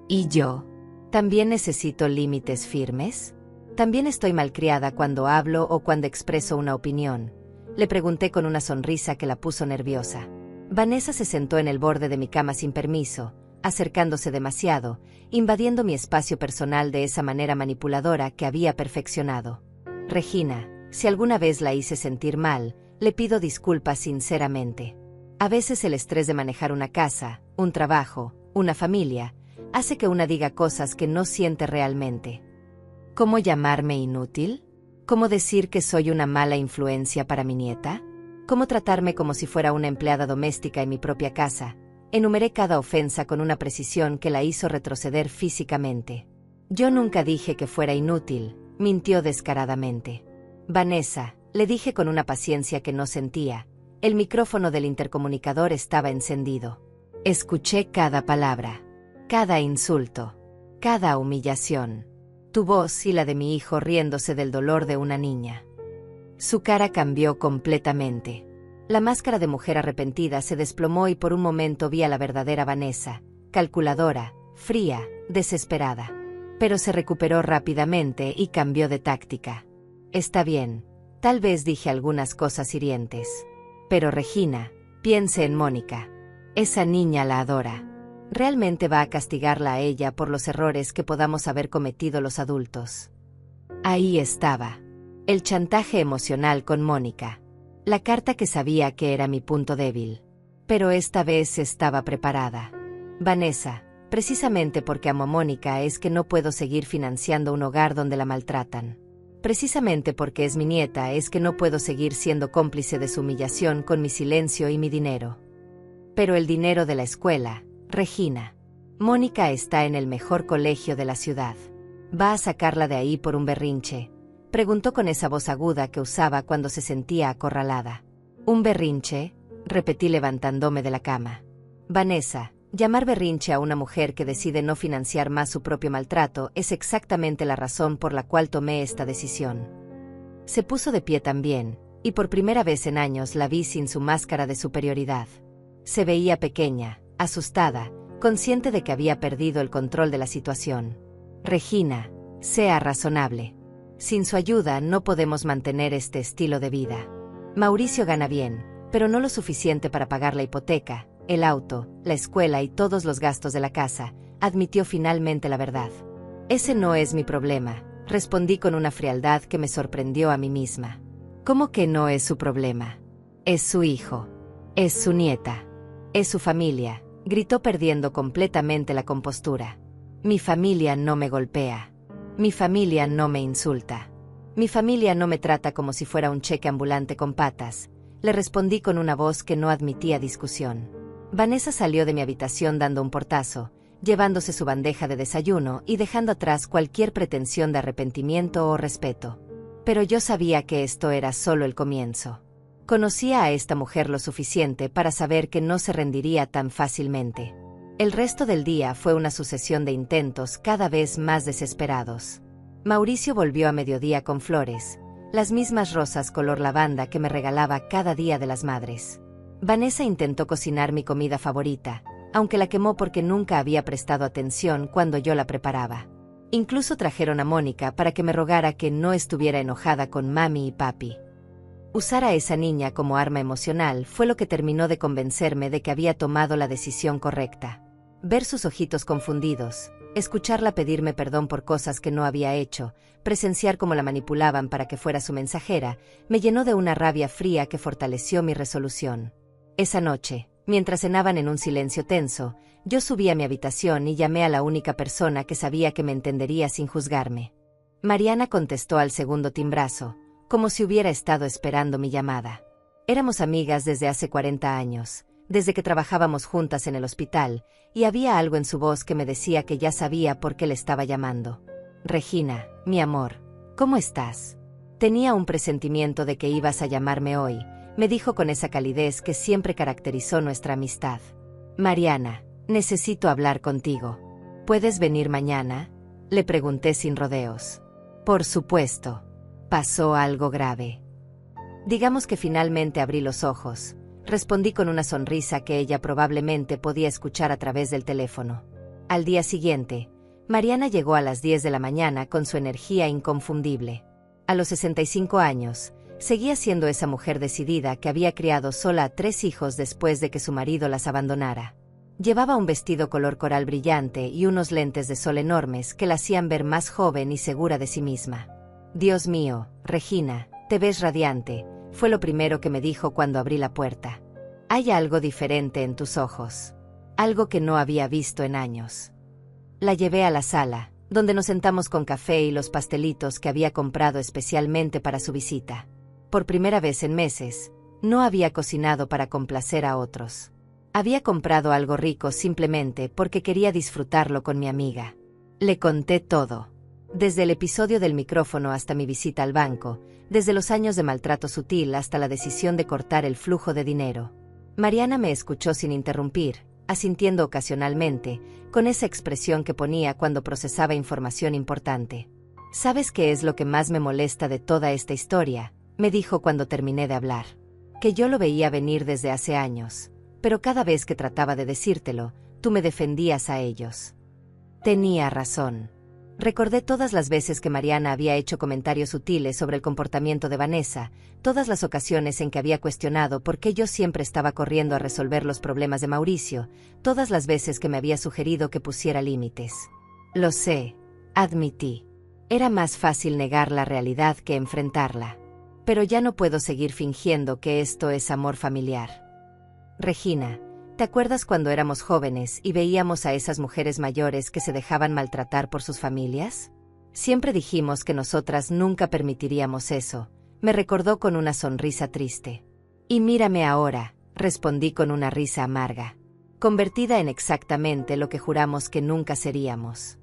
¿Y yo? ¿También necesito límites firmes? ¿También estoy malcriada cuando hablo o cuando expreso una opinión?, le pregunté con una sonrisa que la puso nerviosa. Vanessa se sentó en el borde de mi cama sin permiso, acercándose demasiado, invadiendo mi espacio personal de esa manera manipuladora que había perfeccionado. Regina, si alguna vez la hice sentir mal, le pido disculpas sinceramente. A veces el estrés de manejar una casa, un trabajo, una familia, hace que una diga cosas que no siente realmente. ¿Cómo llamarme inútil? ¿Cómo decir que soy una mala influencia para mi nieta? ¿Cómo tratarme como si fuera una empleada doméstica en mi propia casa? Enumeré cada ofensa con una precisión que la hizo retroceder físicamente. Yo nunca dije que fuera inútil, mintió descaradamente. Vanessa, le dije con una paciencia que no sentía. El micrófono del intercomunicador estaba encendido. Escuché cada palabra, cada insulto, cada humillación. Tu voz y la de mi hijo riéndose del dolor de una niña. Su cara cambió completamente. La máscara de mujer arrepentida se desplomó y por un momento vi a la verdadera Vanessa, calculadora, fría, desesperada. Pero se recuperó rápidamente y cambió de táctica. Está bien, tal vez dije algunas cosas hirientes. Pero Regina, piense en Mónica. Esa niña la adora. Realmente va a castigarla a ella por los errores que podamos haber cometido los adultos. Ahí estaba. El chantaje emocional con Mónica. La carta que sabía que era mi punto débil. Pero esta vez estaba preparada. Vanessa, precisamente porque amo a Mónica es que no puedo seguir financiando un hogar donde la maltratan. Precisamente porque es mi nieta es que no puedo seguir siendo cómplice de su humillación con mi silencio y mi dinero. Pero el dinero de la escuela, Regina. Mónica está en el mejor colegio de la ciudad. ¿Va a sacarla de ahí por un berrinche?, preguntó con esa voz aguda que usaba cuando se sentía acorralada. ¿Un berrinche?, repetí levantándome de la cama. Vanessa, Llamar berrinche a una mujer que decide no financiar más su propio maltrato es exactamente la razón por la cual tomé esta decisión. Se puso de pie también, y por primera vez en años la vi sin su máscara de superioridad. Se veía pequeña, asustada, consciente de que había perdido el control de la situación. Regina, sea razonable. Sin su ayuda no podemos mantener este estilo de vida. Mauricio gana bien, pero no lo suficiente para pagar la hipoteca, el auto, la escuela y todos los gastos de la casa, admitió finalmente la verdad. Ese no es mi problema, respondí con una frialdad que me sorprendió a mí misma. ¿Cómo que no es su problema? Es su hijo. Es su nieta. Es su familia, gritó perdiendo completamente la compostura. Mi familia no me golpea. Mi familia no me insulta. Mi familia no me trata como si fuera un cheque ambulante con patas, le respondí con una voz que no admitía discusión. Vanessa salió de mi habitación dando un portazo, llevándose su bandeja de desayuno y dejando atrás cualquier pretensión de arrepentimiento o respeto. Pero yo sabía que esto era solo el comienzo. Conocía a esta mujer lo suficiente para saber que no se rendiría tan fácilmente. El resto del día fue una sucesión de intentos cada vez más desesperados. Mauricio volvió a mediodía con flores, las mismas rosas color lavanda que me regalaba cada día de las madres. Vanessa intentó cocinar mi comida favorita, aunque la quemó porque nunca había prestado atención cuando yo la preparaba. Incluso trajeron a Mónica para que me rogara que no estuviera enojada con mami y papi. Usar a esa niña como arma emocional fue lo que terminó de convencerme de que había tomado la decisión correcta. Ver sus ojitos confundidos, escucharla pedirme perdón por cosas que no había hecho, presenciar cómo la manipulaban para que fuera su mensajera, me llenó de una rabia fría que fortaleció mi resolución. Esa noche, mientras cenaban en un silencio tenso, yo subí a mi habitación y llamé a la única persona que sabía que me entendería sin juzgarme. Mariana contestó al segundo timbrazo, como si hubiera estado esperando mi llamada. Éramos amigas desde hace 40 años, desde que trabajábamos juntas en el hospital, y había algo en su voz que me decía que ya sabía por qué le estaba llamando. Regina, mi amor, ¿cómo estás? Tenía un presentimiento de que ibas a llamarme hoy, me dijo con esa calidez que siempre caracterizó nuestra amistad. Mariana, necesito hablar contigo. ¿Puedes venir mañana? Le pregunté sin rodeos. Por supuesto. Pasó algo grave. Digamos que finalmente abrí los ojos. Respondí con una sonrisa que ella probablemente podía escuchar a través del teléfono. Al día siguiente, Mariana llegó a las 10 de la mañana con su energía inconfundible. A los 65 años, seguía siendo esa mujer decidida que había criado sola a 3 hijos después de que su marido las abandonara. Llevaba un vestido color coral brillante y unos lentes de sol enormes que la hacían ver más joven y segura de sí misma. Dios mío, Regina, te ves radiante, fue lo primero que me dijo cuando abrí la puerta. Hay algo diferente en tus ojos. Algo que no había visto en años. La llevé a la sala, donde nos sentamos con café y los pastelitos que había comprado especialmente para su visita. Por primera vez en meses, no había cocinado para complacer a otros. Había comprado algo rico simplemente porque quería disfrutarlo con mi amiga. Le conté todo. Desde el episodio del micrófono hasta mi visita al banco, desde los años de maltrato sutil hasta la decisión de cortar el flujo de dinero. Mariana me escuchó sin interrumpir, asintiendo ocasionalmente, con esa expresión que ponía cuando procesaba información importante. ¿Sabes qué es lo que más me molesta de toda esta historia?, me dijo cuando terminé de hablar. Que yo lo veía venir desde hace años, pero cada vez que trataba de decírtelo, tú me defendías a ellos. Tenía razón. Recordé todas las veces que Mariana había hecho comentarios sutiles sobre el comportamiento de Vanessa, todas las ocasiones en que había cuestionado por qué yo siempre estaba corriendo a resolver los problemas de Mauricio, todas las veces que me había sugerido que pusiera límites. Lo sé, admití. Era más fácil negar la realidad que enfrentarla. Pero ya no puedo seguir fingiendo que esto es amor familiar. Regina, ¿te acuerdas cuando éramos jóvenes y veíamos a esas mujeres mayores que se dejaban maltratar por sus familias? Siempre dijimos que nosotras nunca permitiríamos eso, me recordó con una sonrisa triste. Y mírame ahora, respondí con una risa amarga, convertida en exactamente lo que juramos que nunca seríamos.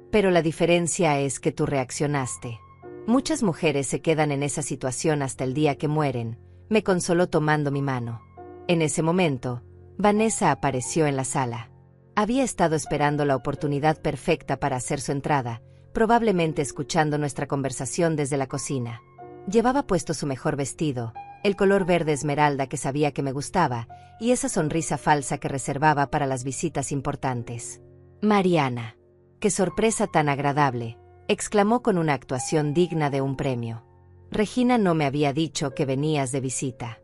Pero la diferencia es que tú reaccionaste. Muchas mujeres se quedan en esa situación hasta el día que mueren, me consoló tomando mi mano. En ese momento, Vanessa apareció en la sala. Había estado esperando la oportunidad perfecta para hacer su entrada, probablemente escuchando nuestra conversación desde la cocina. Llevaba puesto su mejor vestido, el color verde esmeralda que sabía que me gustaba, y esa sonrisa falsa que reservaba para las visitas importantes. «Mariana, qué sorpresa tan agradable», exclamó con una actuación digna de un premio. «Regina no me había dicho que venías de visita».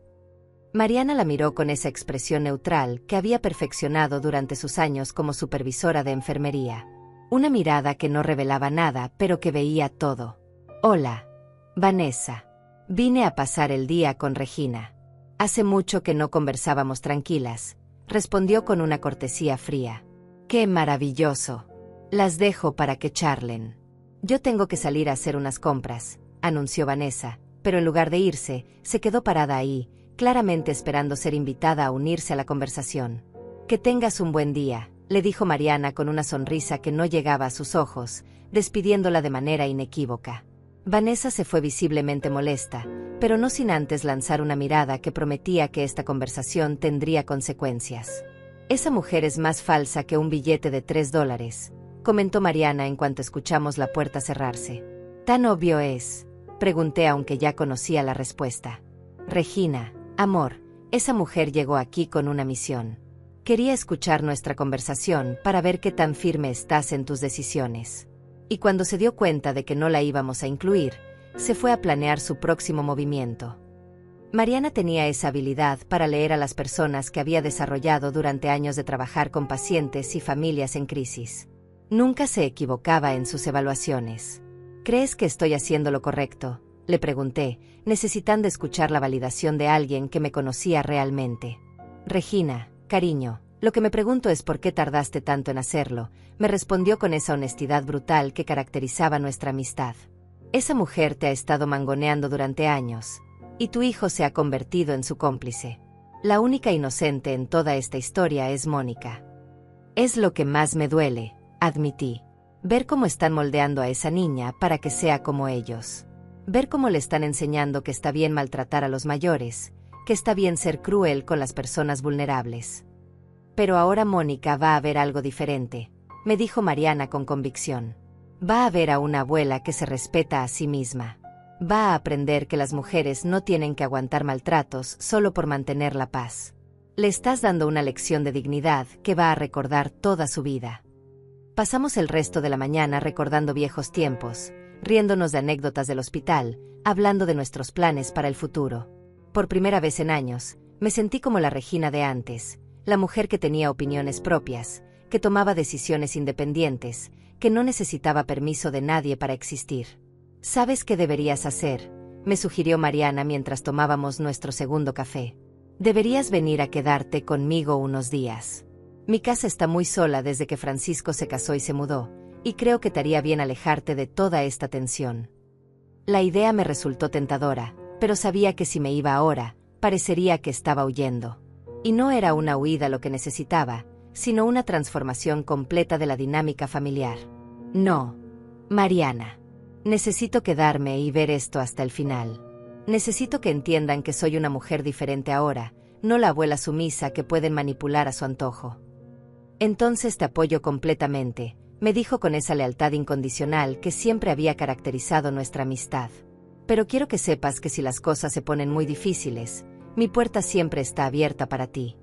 Mariana la miró con esa expresión neutral que había perfeccionado durante sus años como supervisora de enfermería. Una mirada que no revelaba nada, pero que veía todo. «Hola, Vanessa. Vine a pasar el día con Regina. Hace mucho que no conversábamos tranquilas», respondió con una cortesía fría. «¡Qué maravilloso! Las dejo para que charlen». «Yo tengo que salir a hacer unas compras», anunció Vanessa, pero en lugar de irse, se quedó parada ahí, claramente esperando ser invitada a unirse a la conversación. «Que tengas un buen día», le dijo Mariana con una sonrisa que no llegaba a sus ojos, despidiéndola de manera inequívoca. Vanessa se fue visiblemente molesta, pero no sin antes lanzar una mirada que prometía que esta conversación tendría consecuencias. «Esa mujer es más falsa que un billete de $3, comentó Mariana en cuanto escuchamos la puerta cerrarse. «¿Tan obvio es?», pregunté aunque ya conocía la respuesta. «Regina, amor, esa mujer llegó aquí con una misión. Quería escuchar nuestra conversación para ver qué tan firme estás en tus decisiones. Y cuando se dio cuenta de que no la íbamos a incluir, se fue a planear su próximo movimiento». Mariana tenía esa habilidad para leer a las personas que había desarrollado durante años de trabajar con pacientes y familias en crisis. Nunca se equivocaba en sus evaluaciones. «¿Crees que estoy haciendo lo correcto?», le pregunté, necesitando escuchar la validación de alguien que me conocía realmente. «Regina, cariño, lo que me pregunto es por qué tardaste tanto en hacerlo», me respondió con esa honestidad brutal que caracterizaba nuestra amistad. «Esa mujer te ha estado mangoneando durante años, y tu hijo se ha convertido en su cómplice. La única inocente en toda esta historia es Mónica». «Es lo que más me duele», admití. «Ver cómo están moldeando a esa niña para que sea como ellos. Ver cómo le están enseñando que está bien maltratar a los mayores, que está bien ser cruel con las personas vulnerables. Pero ahora Mónica va a ver algo diferente», me dijo Mariana con convicción. «Va a ver a una abuela que se respeta a sí misma. Va a aprender que las mujeres no tienen que aguantar maltratos solo por mantener la paz. Le estás dando una lección de dignidad que va a recordar toda su vida». Pasamos el resto de la mañana recordando viejos tiempos, riéndonos de anécdotas del hospital, hablando de nuestros planes para el futuro. Por primera vez en años, me sentí como la Regina de antes, la mujer que tenía opiniones propias, que tomaba decisiones independientes, que no necesitaba permiso de nadie para existir. «¿Sabes qué deberías hacer?», me sugirió Mariana mientras tomábamos nuestro segundo café. «Deberías venir a quedarte conmigo unos días. Mi casa está muy sola desde que Francisco se casó y se mudó, y creo que te haría bien alejarte de toda esta tensión». La idea me resultó tentadora, pero sabía que si me iba ahora, parecería que estaba huyendo. Y no era una huida lo que necesitaba, sino una transformación completa de la dinámica familiar. «No, Mariana. Necesito quedarme y ver esto hasta el final. Necesito que entiendan que soy una mujer diferente ahora, no la abuela sumisa que pueden manipular a su antojo». «Entonces te apoyo completamente», me dijo con esa lealtad incondicional que siempre había caracterizado nuestra amistad. «Pero quiero que sepas que si las cosas se ponen muy difíciles, mi puerta siempre está abierta para ti».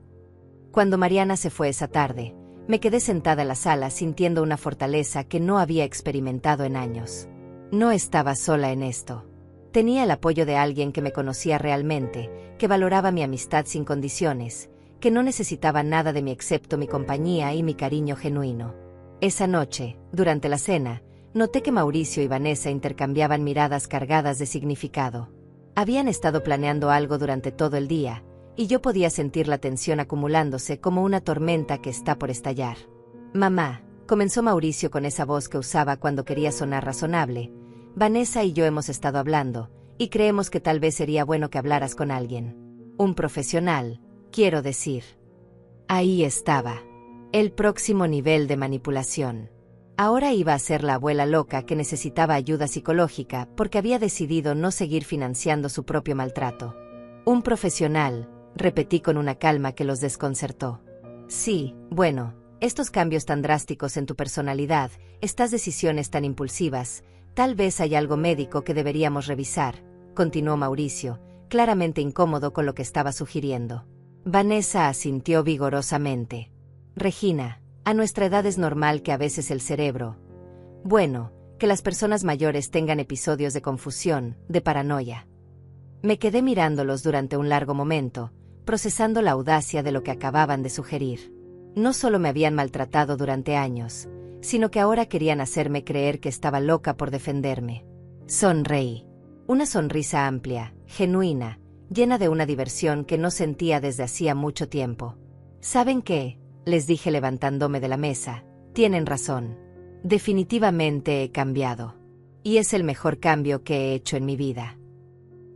Cuando Mariana se fue esa tarde, me quedé sentada en la sala sintiendo una fortaleza que no había experimentado en años. No estaba sola en esto. Tenía el apoyo de alguien que me conocía realmente, que valoraba mi amistad sin condiciones, que no necesitaba nada de mí excepto mi compañía y mi cariño genuino. Esa noche, durante la cena, noté que Mauricio y Vanessa intercambiaban miradas cargadas de significado. Habían estado planeando algo durante todo el día, y yo podía sentir la tensión acumulándose como una tormenta que está por estallar. «Mamá», comenzó Mauricio con esa voz que usaba cuando quería sonar razonable, «Vanessa y yo hemos estado hablando, y creemos que tal vez sería bueno que hablaras con alguien. Un profesional, quiero decir». Ahí estaba. El próximo nivel de manipulación. Ahora iba a ser la abuela loca que necesitaba ayuda psicológica porque había decidido no seguir financiando su propio maltrato. «Un profesional», repetí con una calma que los desconcertó. «Sí, bueno, Estos cambios tan drásticos en tu personalidad, estas decisiones tan impulsivas, tal vez hay algo médico que deberíamos revisar, continuó Mauricio, claramente incómodo con lo que estaba sugiriendo. Vanessa asintió vigorosamente. Regina, a nuestra edad es normal que a veces el cerebro... Bueno, que las personas mayores tengan episodios de confusión, de paranoia. Me quedé mirándolos durante un largo momento, procesando la audacia de lo que acababan de sugerir. No solo me habían maltratado durante años, sino que ahora querían hacerme creer que estaba loca por defenderme. Sonreí. Una sonrisa amplia, genuina, llena de una diversión que no sentía desde hacía mucho tiempo. ¿Saben qué?, les dije levantándome de la mesa. Tienen razón. Definitivamente he cambiado. Y es el mejor cambio que he hecho en mi vida.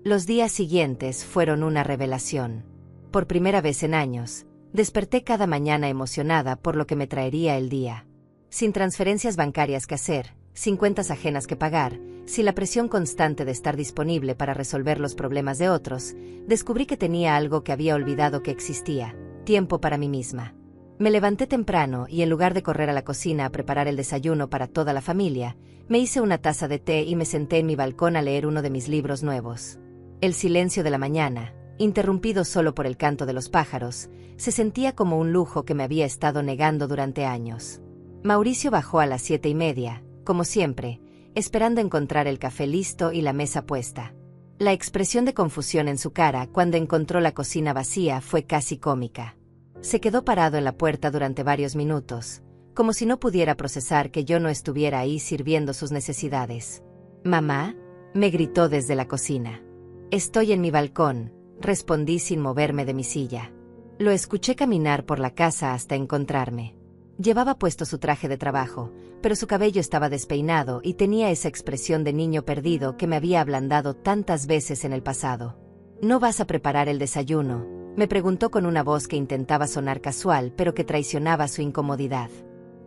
Los días siguientes fueron una revelación. Por primera vez en años, desperté cada mañana emocionada por lo que me traería el día. Sin transferencias bancarias que hacer, sin cuentas ajenas que pagar, sin la presión constante de estar disponible para resolver los problemas de otros, descubrí que tenía algo que había olvidado que existía: tiempo para mí misma. Me levanté temprano y en lugar de correr a la cocina a preparar el desayuno para toda la familia, me hice una taza de té y me senté en mi balcón a leer uno de mis libros nuevos. El silencio de la mañana, interrumpido solo por el canto de los pájaros, se sentía como un lujo que me había estado negando durante años. Mauricio bajó a las 7:30, como siempre, esperando encontrar el café listo y la mesa puesta. La expresión de confusión en su cara cuando encontró la cocina vacía fue casi cómica. Se quedó parado en la puerta durante varios minutos, como si no pudiera procesar que yo no estuviera ahí sirviendo sus necesidades. «Mamá», me gritó desde la cocina. «Estoy en mi balcón», respondí sin moverme de mi silla. Lo escuché caminar por la casa hasta encontrarme. Llevaba puesto su traje de trabajo, pero su cabello estaba despeinado y tenía esa expresión de niño perdido que me había ablandado tantas veces en el pasado. «¿No vas a preparar el desayuno?», me preguntó con una voz que intentaba sonar casual pero que traicionaba su incomodidad.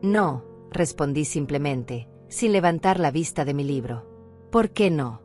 «No», respondí simplemente, sin levantar la vista de mi libro. «¿Por qué no?»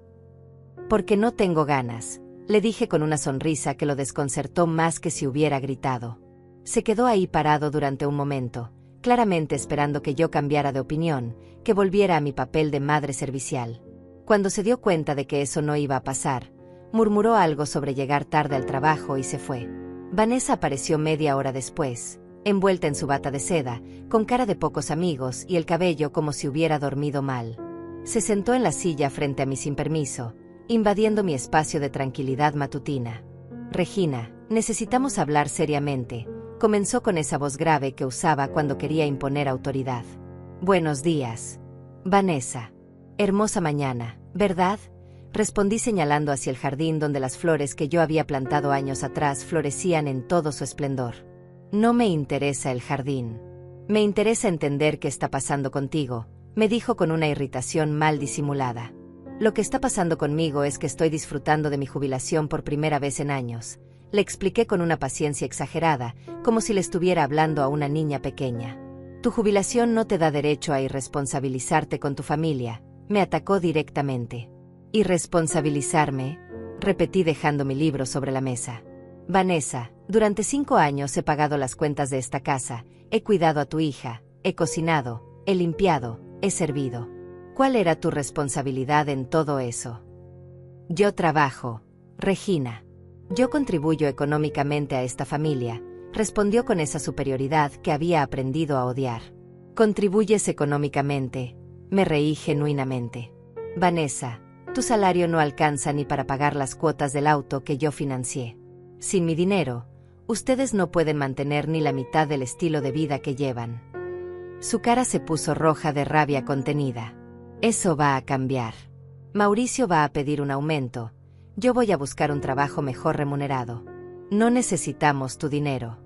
«Porque no tengo ganas», le dije con una sonrisa que lo desconcertó más que si hubiera gritado. Se quedó ahí parado durante un momento, claramente esperando que yo cambiara de opinión, que volviera a mi papel de madre servicial. Cuando se dio cuenta de que eso no iba a pasar, murmuró algo sobre llegar tarde al trabajo y se fue. Vanessa apareció media hora después, envuelta en su bata de seda, con cara de pocos amigos y el cabello como si hubiera dormido mal. Se sentó en la silla frente a mí sin permiso, invadiendo mi espacio de tranquilidad matutina. «Regina, necesitamos hablar seriamente», comenzó con esa voz grave que usaba cuando quería imponer autoridad. «Buenos días, Vanessa. Hermosa mañana, ¿verdad?», respondí señalando hacia el jardín donde las flores que yo había plantado años atrás florecían en todo su esplendor. «No me interesa el jardín. Me interesa entender qué está pasando contigo», me dijo con una irritación mal disimulada. «Lo que está pasando conmigo es que estoy disfrutando de mi jubilación por primera vez en años», le expliqué con una paciencia exagerada, como si le estuviera hablando a una niña pequeña. «Tu jubilación no te da derecho a irresponsabilizarte con tu familia», me atacó directamente. «¿Irresponsabilizarme?», repetí dejando mi libro sobre la mesa. «Vanessa, durante 5 años he pagado las cuentas de esta casa, he cuidado a tu hija, he cocinado, he limpiado, he servido. ¿Cuál era tu responsabilidad en todo eso?». «Yo trabajo, Regina. Yo contribuyo económicamente a esta familia», respondió con esa superioridad que había aprendido a odiar. «¿Contribuyes económicamente?», me reí genuinamente. «Vanessa, tu salario no alcanza ni para pagar las cuotas del auto que yo financié. Sin mi dinero, ustedes no pueden mantener ni la mitad del estilo de vida que llevan». Su cara se puso roja de rabia contenida. «Eso va a cambiar. Mauricio va a pedir un aumento. Yo voy a buscar un trabajo mejor remunerado. No necesitamos tu dinero».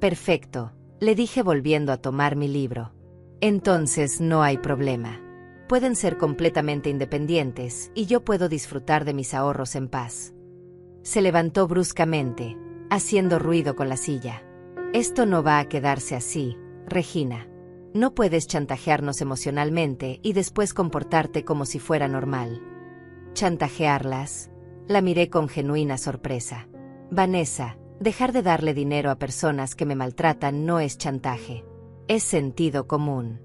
«Perfecto», le dije volviendo a tomar mi libro. «Entonces no hay problema. Pueden ser completamente independientes y yo puedo disfrutar de mis ahorros en paz». Se levantó bruscamente, haciendo ruido con la silla. «Esto no va a quedarse así, Regina. No puedes chantajearnos emocionalmente y después comportarte como si fuera normal». «¿Chantajearlas?», la miré con genuina sorpresa. «Vanessa, dejar de darle dinero a personas que me maltratan no es chantaje. Es sentido común.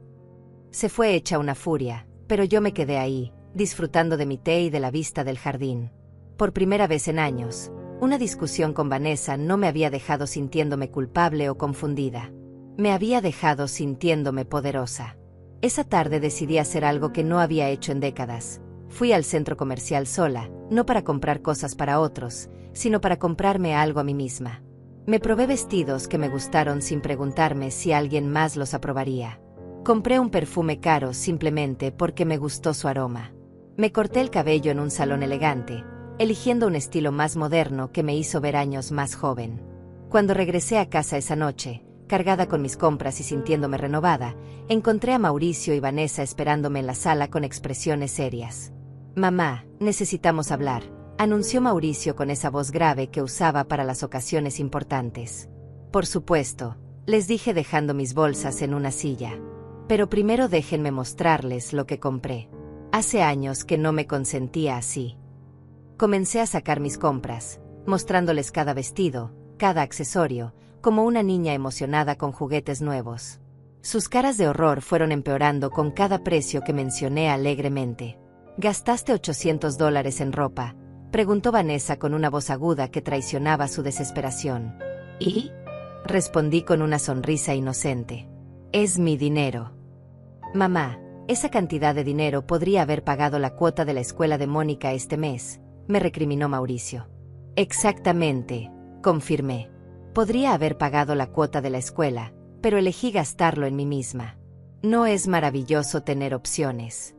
Se fue hecha una furia, pero yo me quedé ahí, disfrutando de mi té y de la vista del jardín. Por primera vez en años, una discusión con Vanessa no me había dejado sintiéndome culpable o confundida. Me había dejado sintiéndome poderosa. Esa tarde decidí hacer algo que no había hecho en décadas. Fui al centro comercial sola, no para comprar cosas para otros, sino para comprarme algo a mí misma. Me probé vestidos que me gustaron sin preguntarme si alguien más los aprobaría. Compré un perfume caro simplemente porque me gustó su aroma. Me corté el cabello en un salón elegante, eligiendo un estilo más moderno que me hizo ver años más joven. Cuando regresé a casa esa noche, cargada con mis compras y sintiéndome renovada, encontré a Mauricio y Vanessa esperándome en la sala con expresiones serias. «Mamá, necesitamos hablar», anunció Mauricio con esa voz grave que usaba para las ocasiones importantes. «Por supuesto», les dije dejando mis bolsas en una silla. «Pero primero déjenme mostrarles lo que compré. Hace años que no me consentía así». Comencé a sacar mis compras, mostrándoles cada vestido, cada accesorio, como una niña emocionada con juguetes nuevos. Sus caras de horror fueron empeorando con cada precio que mencioné alegremente. «¿Gastaste $800 en ropa?», preguntó Vanessa con una voz aguda que traicionaba su desesperación. «¿Y?», respondí con una sonrisa inocente. «Es mi dinero». «Mamá, esa cantidad de dinero podría haber pagado la cuota de la escuela de Mónica este mes», me recriminó Mauricio. «Exactamente», confirmé. «Podría haber pagado la cuota de la escuela, pero elegí gastarlo en mí misma. ¿No es maravilloso tener opciones?».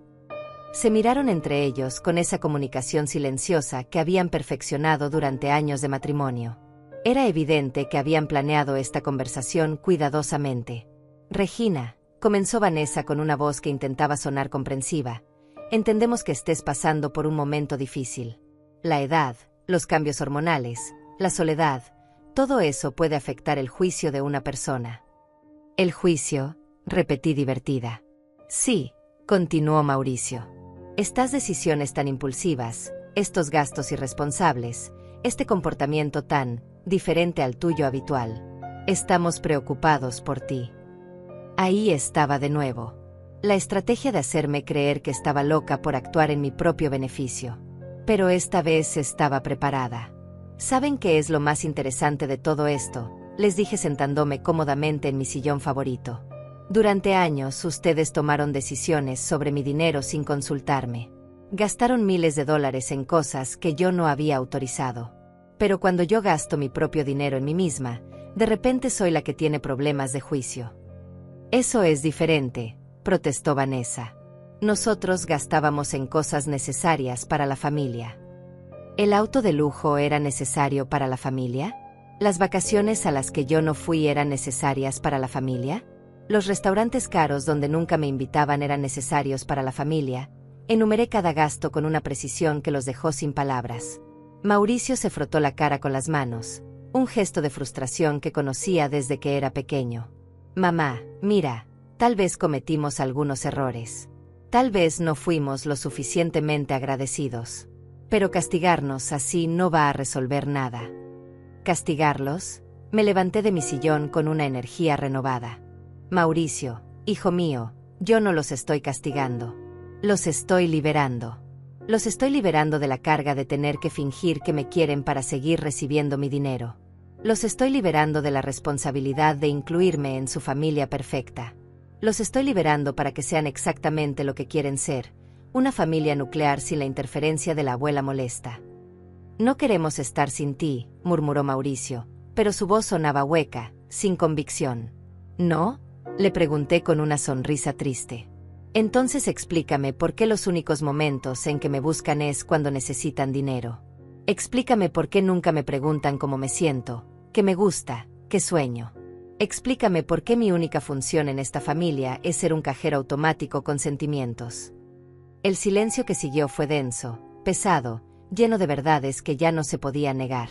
Se miraron entre ellos con esa comunicación silenciosa que habían perfeccionado durante años de matrimonio. Era evidente que habían planeado esta conversación cuidadosamente. «Regina», comenzó Vanessa con una voz que intentaba sonar comprensiva, «entendemos que estés pasando por un momento difícil. La edad, los cambios hormonales, la soledad, todo eso puede afectar el juicio de una persona». «¿El juicio?», repetí divertida. «Sí», continuó Mauricio. «Estas decisiones tan impulsivas, estos gastos irresponsables, este comportamiento tan diferente al tuyo habitual. Estamos preocupados por ti». Ahí estaba de nuevo. La estrategia de hacerme creer que estaba loca por actuar en mi propio beneficio. Pero esta vez estaba preparada. «¿Saben qué es lo más interesante de todo esto?», les dije sentándome cómodamente en mi sillón favorito. «Durante años ustedes tomaron decisiones sobre mi dinero sin consultarme. Gastaron miles de dólares en cosas que yo no había autorizado. Pero cuando yo gasto mi propio dinero en mí misma, de repente soy la que tiene problemas de juicio». «Eso es diferente», protestó Vanessa. «Nosotros gastábamos en cosas necesarias para la familia». ¿El auto de lujo era necesario para la familia? ¿Las vacaciones a las que yo no fui eran necesarias para la familia? ¿Los restaurantes caros donde nunca me invitaban eran necesarios para la familia? Enumeré cada gasto con una precisión que los dejó sin palabras. Mauricio se frotó la cara con las manos, un gesto de frustración que conocía desde que era pequeño. «Mamá, mira, tal vez cometimos algunos errores. Tal vez no fuimos lo suficientemente agradecidos. Pero castigarnos así no va a resolver nada». «¿Castigarlos?». Me levanté de mi sillón con una energía renovada. «Mauricio, hijo mío, yo no los estoy castigando. Los estoy liberando. Los estoy liberando de la carga de tener que fingir que me quieren para seguir recibiendo mi dinero. Los estoy liberando de la responsabilidad de incluirme en su familia perfecta. Los estoy liberando para que sean exactamente lo que quieren ser, una familia nuclear sin la interferencia de la abuela molesta». «No queremos estar sin ti», murmuró Mauricio, pero su voz sonaba hueca, sin convicción. «¿No?», le pregunté con una sonrisa triste. «Entonces explícame por qué los únicos momentos en que me buscan es cuando necesitan dinero. Explícame por qué nunca me preguntan cómo me siento, qué me gusta, qué sueño. Explícame por qué mi única función en esta familia es ser un cajero automático con sentimientos». El silencio que siguió fue denso, pesado, lleno de verdades que ya no se podían negar.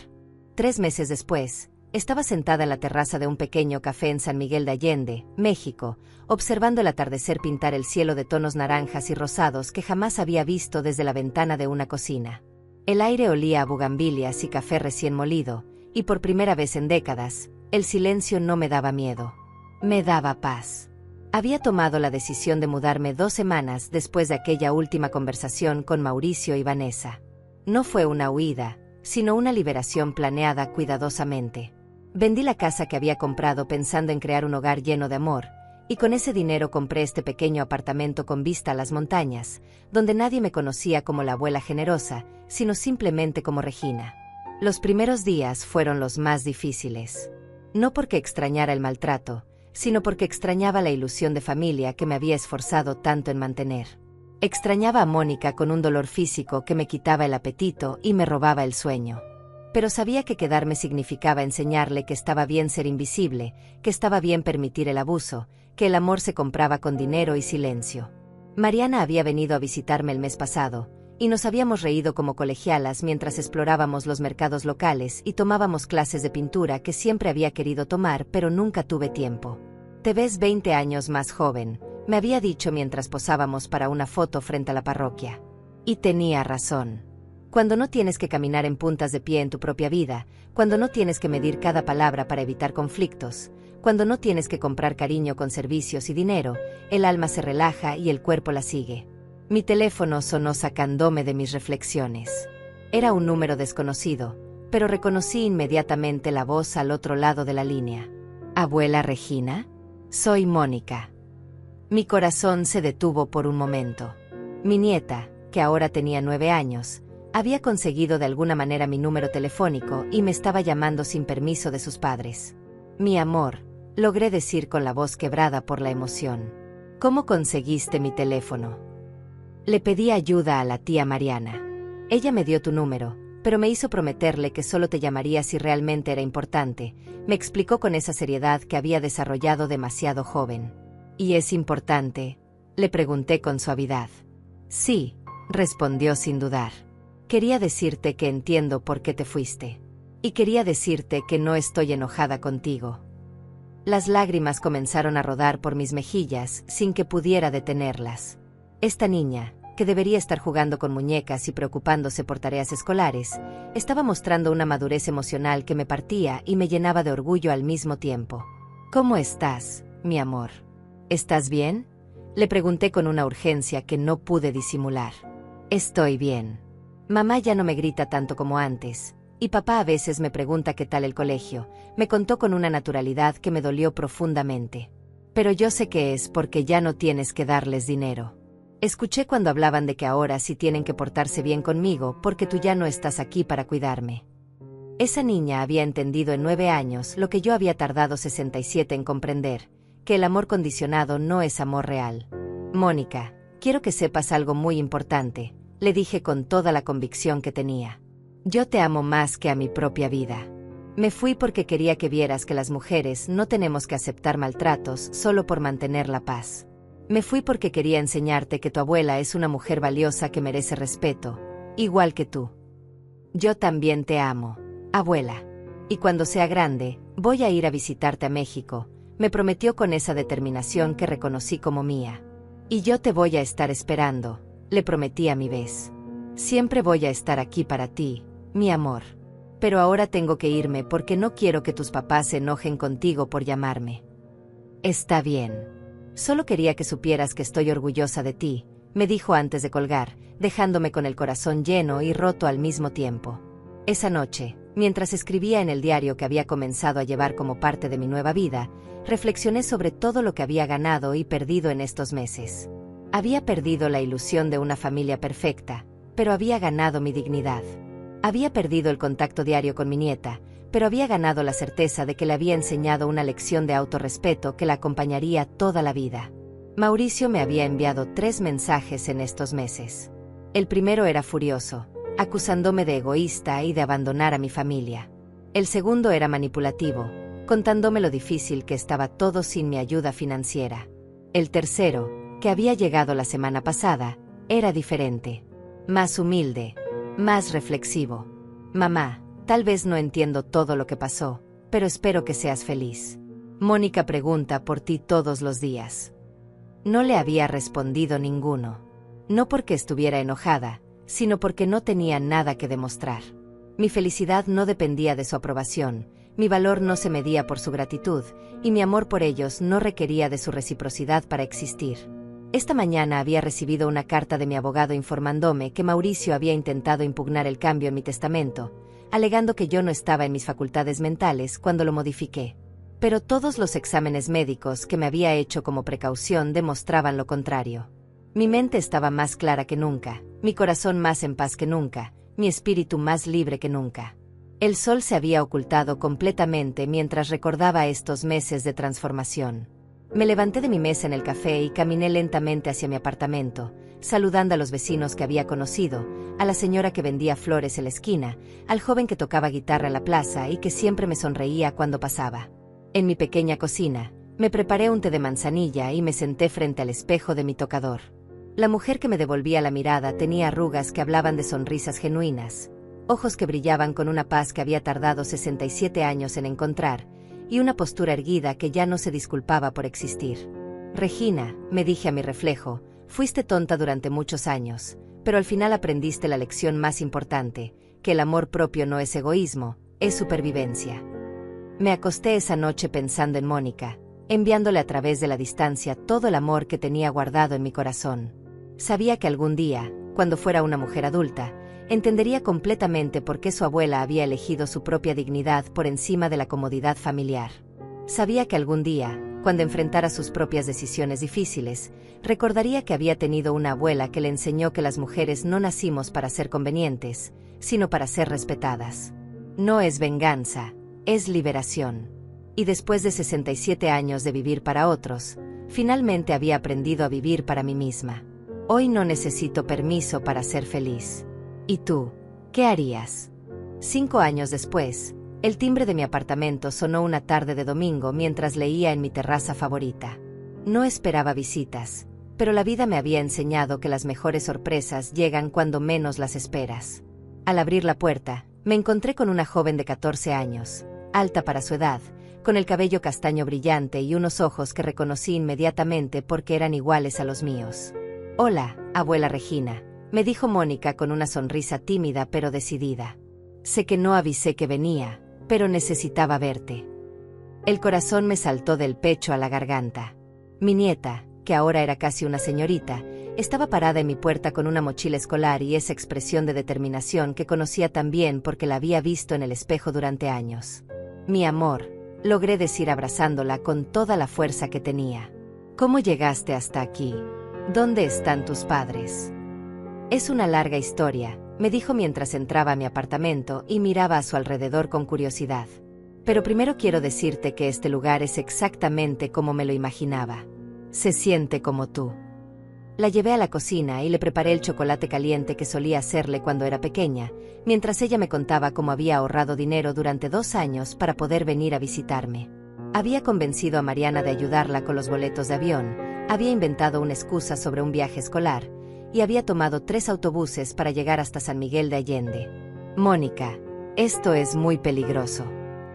3 meses después, estaba sentada en la terraza de un pequeño café en San Miguel de Allende, México, observando el atardecer pintar el cielo de tonos naranjas y rosados que jamás había visto desde la ventana de una cocina. El aire olía a bugambilias y café recién molido, y por primera vez en décadas, el silencio no me daba miedo. Me daba paz. Había tomado la decisión de mudarme 2 semanas después de aquella última conversación con Mauricio y Vanessa. No fue una huida, sino una liberación planeada cuidadosamente. Vendí la casa que había comprado pensando en crear un hogar lleno de amor, y con ese dinero compré este pequeño apartamento con vista a las montañas, donde nadie me conocía como la abuela generosa, sino simplemente como Regina. Los primeros días fueron los más difíciles. No porque extrañara el maltrato, sino porque extrañaba la ilusión de familia que me había esforzado tanto en mantener. Extrañaba a Mónica con un dolor físico que me quitaba el apetito y me robaba el sueño. Pero sabía que quedarme significaba enseñarle que estaba bien ser invisible, que estaba bien permitir el abuso, que el amor se compraba con dinero y silencio. Mariana había venido a visitarme el mes pasado, y nos habíamos reído como colegialas mientras explorábamos los mercados locales y tomábamos clases de pintura que siempre había querido tomar pero nunca tuve tiempo. «Te ves 20 años más joven», me había dicho mientras posábamos para una foto frente a la parroquia. Y tenía razón. Cuando no tienes que caminar en puntas de pie en tu propia vida, cuando no tienes que medir cada palabra para evitar conflictos, cuando no tienes que comprar cariño con servicios y dinero, el alma se relaja y el cuerpo la sigue. Mi teléfono sonó sacándome de mis reflexiones. Era un número desconocido, pero reconocí inmediatamente la voz al otro lado de la línea. «¿Abuela Regina? Soy Mónica». Mi corazón se detuvo por un momento. Mi nieta, que ahora tenía 9 años, había conseguido de alguna manera mi número telefónico y me estaba llamando sin permiso de sus padres. «Mi amor», logré decir con la voz quebrada por la emoción. «¿Cómo conseguiste mi teléfono?» Le pedí ayuda a la tía Mariana. Ella me dio tu número, pero me hizo prometerle que solo te llamaría si realmente era importante, me explicó con esa seriedad que había desarrollado demasiado joven. «¿Y es importante?», le pregunté con suavidad. «Sí», respondió sin dudar. «Quería decirte que entiendo por qué te fuiste. Y quería decirte que no estoy enojada contigo». Las lágrimas comenzaron a rodar por mis mejillas sin que pudiera detenerlas. Esta niña, que debería estar jugando con muñecas y preocupándose por tareas escolares, estaba mostrando una madurez emocional que me partía y me llenaba de orgullo al mismo tiempo. «¿Cómo estás, mi amor? ¿Estás bien?», le pregunté con una urgencia que no pude disimular. «Estoy bien. Mamá ya no me grita tanto como antes, y papá a veces me pregunta qué tal el colegio», me contó con una naturalidad que me dolió profundamente. «Pero yo sé que es porque ya no tienes que darles dinero. Escuché cuando hablaban de que ahora sí tienen que portarse bien conmigo porque tú ya no estás aquí para cuidarme». Esa niña había entendido en 9 años lo que yo había tardado 67 en comprender, que el amor condicionado no es amor real. «Mónica, quiero que sepas algo muy importante», le dije con toda la convicción que tenía. «Yo te amo más que a mi propia vida. Me fui porque quería que vieras que las mujeres no tenemos que aceptar maltratos solo por mantener la paz. Me fui porque quería enseñarte que tu abuela es una mujer valiosa que merece respeto, igual que tú. Yo también te amo, abuela. Y cuando sea grande, voy a ir a visitarte a México», me prometió con esa determinación que reconocí como mía. «Y yo te voy a estar esperando», le prometí a mi vez. «Siempre voy a estar aquí para ti, mi amor. Pero ahora tengo que irme porque no quiero que tus papás se enojen contigo por llamarme». «Está bien. Solo quería que supieras que estoy orgullosa de ti», me dijo antes de colgar, dejándome con el corazón lleno y roto al mismo tiempo. Esa noche, mientras escribía en el diario que había comenzado a llevar como parte de mi nueva vida, reflexioné sobre todo lo que había ganado y perdido en estos meses. Había perdido la ilusión de una familia perfecta, pero había ganado mi dignidad. Había perdido el contacto diario con mi nieta, pero había ganado la certeza de que le había enseñado una lección de autorrespeto que la acompañaría toda la vida. Mauricio me había enviado 3 mensajes en estos meses. El primero era furioso, acusándome de egoísta y de abandonar a mi familia. El segundo era manipulativo, contándome lo difícil que estaba todo sin mi ayuda financiera. El tercero, que había llegado la semana pasada, era diferente. Más humilde, más reflexivo. «Mamá, tal vez no entiendo todo lo que pasó, pero espero que seas feliz. Mónica pregunta por ti todos los días». No le había respondido ninguno. No porque estuviera enojada, sino porque no tenía nada que demostrar. Mi felicidad no dependía de su aprobación, Mi valor no se medía por su gratitud, y mi amor por ellos no requería de su reciprocidad para existir. Esta mañana había recibido una carta de mi abogado informándome que Mauricio había intentado impugnar el cambio en mi testamento, alegando que yo no estaba en mis facultades mentales cuando lo modifiqué. Pero todos los exámenes médicos que me había hecho como precaución demostraban lo contrario. Mi mente estaba más clara que nunca, mi corazón más en paz que nunca, mi espíritu más libre que nunca. El sol se había ocultado completamente mientras recordaba estos meses de transformación. Me levanté de mi mesa en el café y caminé lentamente hacia mi apartamento, saludando a los vecinos que había conocido, a la señora que vendía flores en la esquina, al joven que tocaba guitarra en la plaza y que siempre me sonreía cuando pasaba. En mi pequeña cocina, me preparé un té de manzanilla y me senté frente al espejo de mi tocador. La mujer que me devolvía la mirada tenía arrugas que hablaban de sonrisas genuinas, ojos que brillaban con una paz que había tardado 67 años en encontrar, y una postura erguida que ya no se disculpaba por existir. Regina, me dije a mi reflejo, fuiste tonta durante muchos años, pero al final aprendiste la lección más importante, que el amor propio no es egoísmo, es supervivencia. Me acosté esa noche pensando en Mónica, enviándole a través de la distancia todo el amor que tenía guardado en mi corazón. Sabía que algún día, cuando fuera una mujer adulta, entendería completamente por qué su abuela había elegido su propia dignidad por encima de la comodidad familiar. Sabía que algún día, cuando enfrentara sus propias decisiones difíciles, recordaría que había tenido una abuela que le enseñó que las mujeres no nacimos para ser convenientes, sino para ser respetadas. No es venganza, es liberación. Y después de 67 años de vivir para otros, finalmente había aprendido a vivir para mí misma. Hoy no necesito permiso para ser feliz. ¿Y tú? ¿Qué harías? 5 años después, el timbre de mi apartamento sonó una tarde de domingo mientras leía en mi terraza favorita. No esperaba visitas, pero la vida me había enseñado que las mejores sorpresas llegan cuando menos las esperas. Al abrir la puerta, me encontré con una joven de 14 años, alta para su edad, con el cabello castaño brillante y unos ojos que reconocí inmediatamente porque eran iguales a los míos. «Hola, abuela Regina», me dijo Mónica con una sonrisa tímida pero decidida. «Sé que no avisé que venía, pero necesitaba verte». El corazón me saltó del pecho a la garganta. Mi nieta, que ahora era casi una señorita, estaba parada en mi puerta con una mochila escolar y esa expresión de determinación que conocía tan bien porque la había visto en el espejo durante años. «Mi amor», logré decir abrazándola con toda la fuerza que tenía. «¿Cómo llegaste hasta aquí? ¿Dónde están tus padres?» «Es una larga historia», me dijo mientras entraba a mi apartamento y miraba a su alrededor con curiosidad. «Pero primero quiero decirte que este lugar es exactamente como me lo imaginaba. Se siente como tú». La llevé a la cocina y le preparé el chocolate caliente que solía hacerle cuando era pequeña, mientras ella me contaba cómo había ahorrado dinero durante 2 años para poder venir a visitarme. Había convencido a Mariana de ayudarla con los boletos de avión, había inventado una excusa sobre un viaje escolar, y había tomado 3 autobuses para llegar hasta San Miguel de Allende. «Mónica, esto es muy peligroso.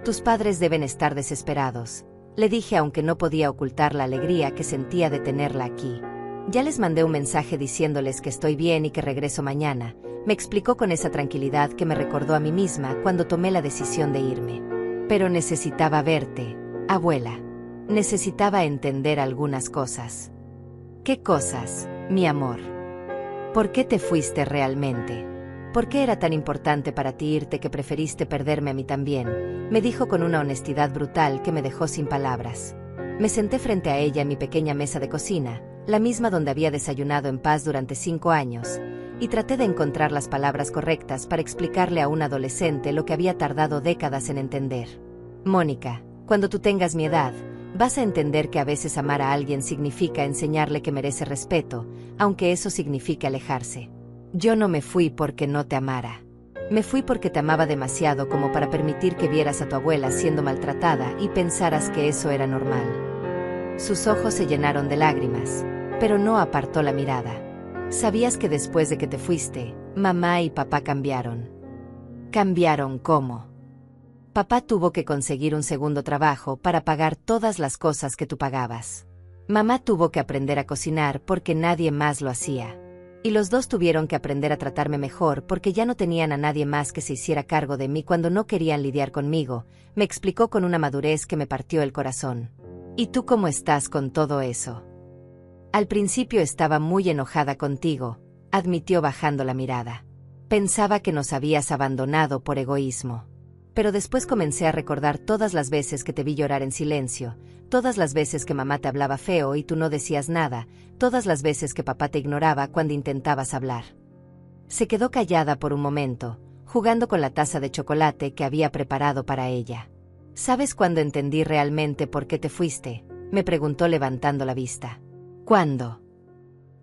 Tus padres deben estar desesperados», le dije aunque no podía ocultar la alegría que sentía de tenerla aquí. «Ya les mandé un mensaje diciéndoles que estoy bien y que regreso mañana», me explicó con esa tranquilidad que me recordó a mí misma cuando tomé la decisión de irme. «Pero necesitaba verte, abuela. Necesitaba entender algunas cosas». «¿Qué cosas, mi amor? ¿Por qué te fuiste realmente? ¿Por qué era tan importante para ti irte que preferiste perderme a mí también?», me dijo con una honestidad brutal que me dejó sin palabras. Me senté frente a ella en mi pequeña mesa de cocina, la misma donde había desayunado en paz durante 5 años, y traté de encontrar las palabras correctas para explicarle a un adolescente lo que había tardado décadas en entender. «Mónica, cuando tú tengas mi edad, vas a entender que a veces amar a alguien significa enseñarle que merece respeto, aunque eso signifique alejarse. Yo no me fui porque no te amara. Me fui porque te amaba demasiado como para permitir que vieras a tu abuela siendo maltratada y pensaras que eso era normal». Sus ojos se llenaron de lágrimas, pero no apartó la mirada. «¿Sabías que después de que te fuiste, mamá y papá cambiaron?» «¿Cambiaron cómo?» «Papá tuvo que conseguir un segundo trabajo para pagar todas las cosas que tú pagabas. Mamá tuvo que aprender a cocinar porque nadie más lo hacía. Y los dos tuvieron que aprender a tratarme mejor porque ya no tenían a nadie más que se hiciera cargo de mí cuando no querían lidiar conmigo, me explicó con una madurez que me partió el corazón. ¿Y tú cómo estás con todo eso? Al principio estaba muy enojada contigo, admitió bajando la mirada. Pensaba que nos habías abandonado por egoísmo. Pero después comencé a recordar todas las veces que te vi llorar en silencio, todas las veces que mamá te hablaba feo y tú no decías nada, todas las veces que papá te ignoraba cuando intentabas hablar. Se quedó callada por un momento, jugando con la taza de chocolate que había preparado para ella. ¿Sabes cuándo entendí realmente por qué te fuiste?, me preguntó levantando la vista. ¿Cuándo?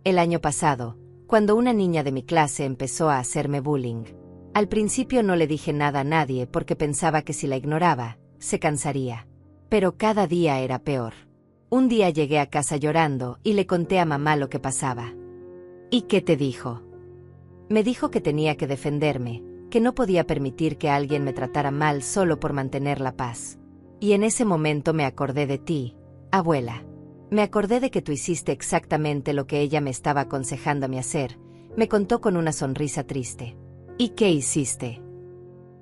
El año pasado, cuando una niña de mi clase empezó a hacerme bullying. Al principio no le dije nada a nadie porque pensaba que si la ignoraba, se cansaría. Pero cada día era peor. Un día llegué a casa llorando y le conté a mamá lo que pasaba. ¿Y qué te dijo? Me dijo que tenía que defenderme, que no podía permitir que alguien me tratara mal solo por mantener la paz. Y en ese momento me acordé de ti, abuela. Me acordé de que tú hiciste exactamente lo que ella me estaba aconsejando a mí hacer, me contó con una sonrisa triste. ¿Y qué hiciste?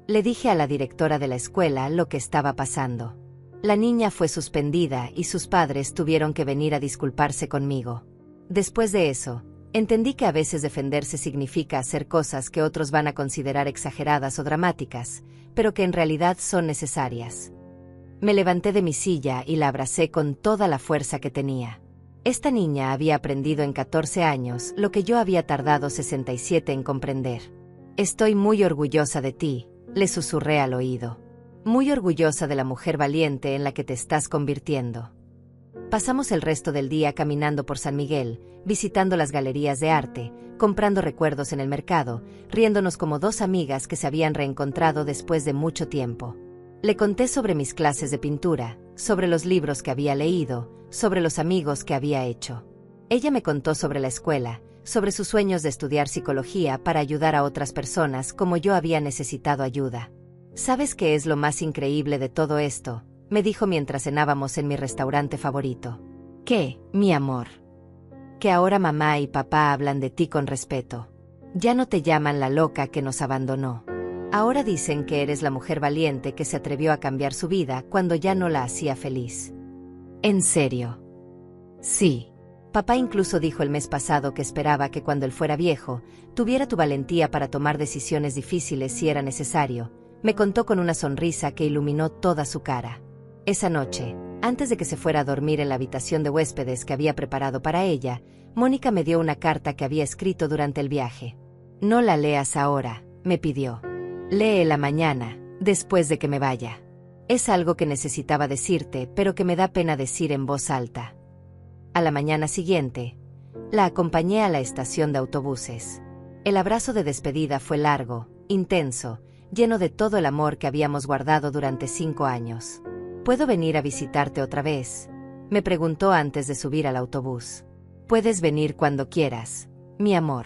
Le dije a la directora de la escuela lo que estaba pasando. La niña fue suspendida y sus padres tuvieron que venir a disculparse conmigo. Después de eso, entendí que a veces defenderse significa hacer cosas que otros van a considerar exageradas o dramáticas, pero que en realidad son necesarias. Me levanté de mi silla y la abracé con toda la fuerza que tenía. Esta niña había aprendido en 14 años lo que yo había tardado 67 en comprender. Estoy muy orgullosa de ti, le susurré al oído. Muy orgullosa de la mujer valiente en la que te estás convirtiendo. Pasamos el resto del día caminando por San Miguel, visitando las galerías de arte, comprando recuerdos en el mercado, riéndonos como dos amigas que se habían reencontrado después de mucho tiempo. Le conté sobre mis clases de pintura, sobre los libros que había leído, sobre los amigos que había hecho. Ella me contó sobre la escuela, sobre sus sueños de estudiar psicología para ayudar a otras personas como yo había necesitado ayuda. ¿Sabes qué es lo más increíble de todo esto?, me dijo mientras cenábamos en mi restaurante favorito. ¿Qué, mi amor? Que ahora mamá y papá hablan de ti con respeto. Ya no te llaman la loca que nos abandonó. Ahora dicen que eres la mujer valiente que se atrevió a cambiar su vida cuando ya no la hacía feliz. ¿En serio? Sí. Papá incluso dijo el mes pasado que esperaba que cuando él fuera viejo, tuviera tu valentía para tomar decisiones difíciles si era necesario, me contó con una sonrisa que iluminó toda su cara. Esa noche, antes de que se fuera a dormir en la habitación de huéspedes que había preparado para ella, Mónica me dio una carta que había escrito durante el viaje. No la leas ahora, me pidió. Léela mañana, después de que me vaya. Es algo que necesitaba decirte, pero que me da pena decir en voz alta. A la mañana siguiente, la acompañé a la estación de autobuses. El abrazo de despedida fue largo, intenso, lleno de todo el amor que habíamos guardado durante 5 años. ¿Puedo venir a visitarte otra vez?, me preguntó antes de subir al autobús. Puedes venir cuando quieras, mi amor.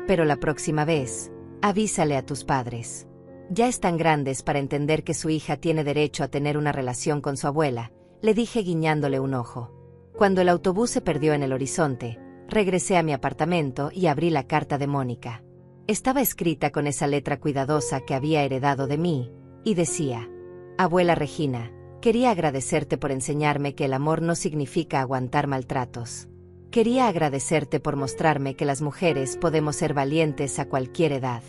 Pero la próxima vez, avísale a tus padres. Ya están grandes para entender que su hija tiene derecho a tener una relación con su abuela, le dije guiñándole un ojo. Cuando el autobús se perdió en el horizonte, regresé a mi apartamento y abrí la carta de Mónica. Estaba escrita con esa letra cuidadosa que había heredado de mí, y decía: Abuela Regina, quería agradecerte por enseñarme que el amor no significa aguantar maltratos. Quería agradecerte por mostrarme que las mujeres podemos ser valientes a cualquier edad.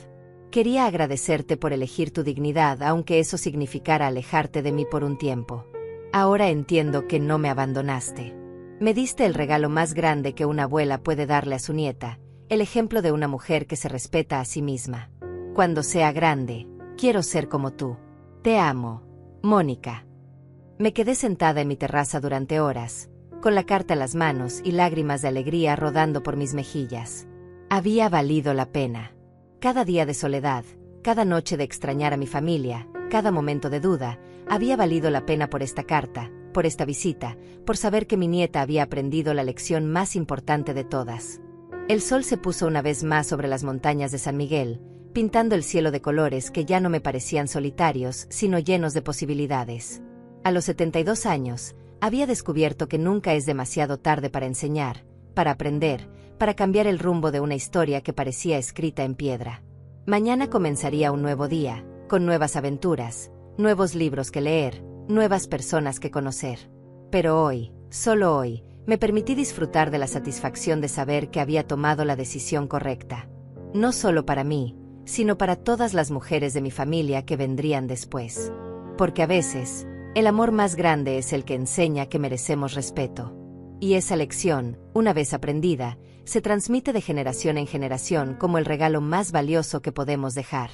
Quería agradecerte por elegir tu dignidad aunque eso significara alejarte de mí por un tiempo. Ahora entiendo que no me abandonaste. Me diste el regalo más grande que una abuela puede darle a su nieta, el ejemplo de una mujer que se respeta a sí misma. Cuando sea grande, quiero ser como tú. Te amo, Mónica. Me quedé sentada en mi terraza durante horas, con la carta en las manos y lágrimas de alegría rodando por mis mejillas. Había valido la pena. Cada día de soledad, cada noche de extrañar a mi familia, cada momento de duda, había valido la pena por esta carta, por esta visita, por saber que mi nieta había aprendido la lección más importante de todas. El sol se puso una vez más sobre las montañas de San Miguel, pintando el cielo de colores que ya no me parecían solitarios, sino llenos de posibilidades. A los 72 años, había descubierto que nunca es demasiado tarde para enseñar, para aprender, para cambiar el rumbo de una historia que parecía escrita en piedra. Mañana comenzaría un nuevo día, con nuevas aventuras, nuevos libros que leer, nuevas personas que conocer. Pero hoy, solo hoy, me permití disfrutar de la satisfacción de saber que había tomado la decisión correcta. No solo para mí, sino para todas las mujeres de mi familia que vendrían después. Porque a veces, el amor más grande es el que enseña que merecemos respeto. Y esa lección, una vez aprendida, se transmite de generación en generación como el regalo más valioso que podemos dejar.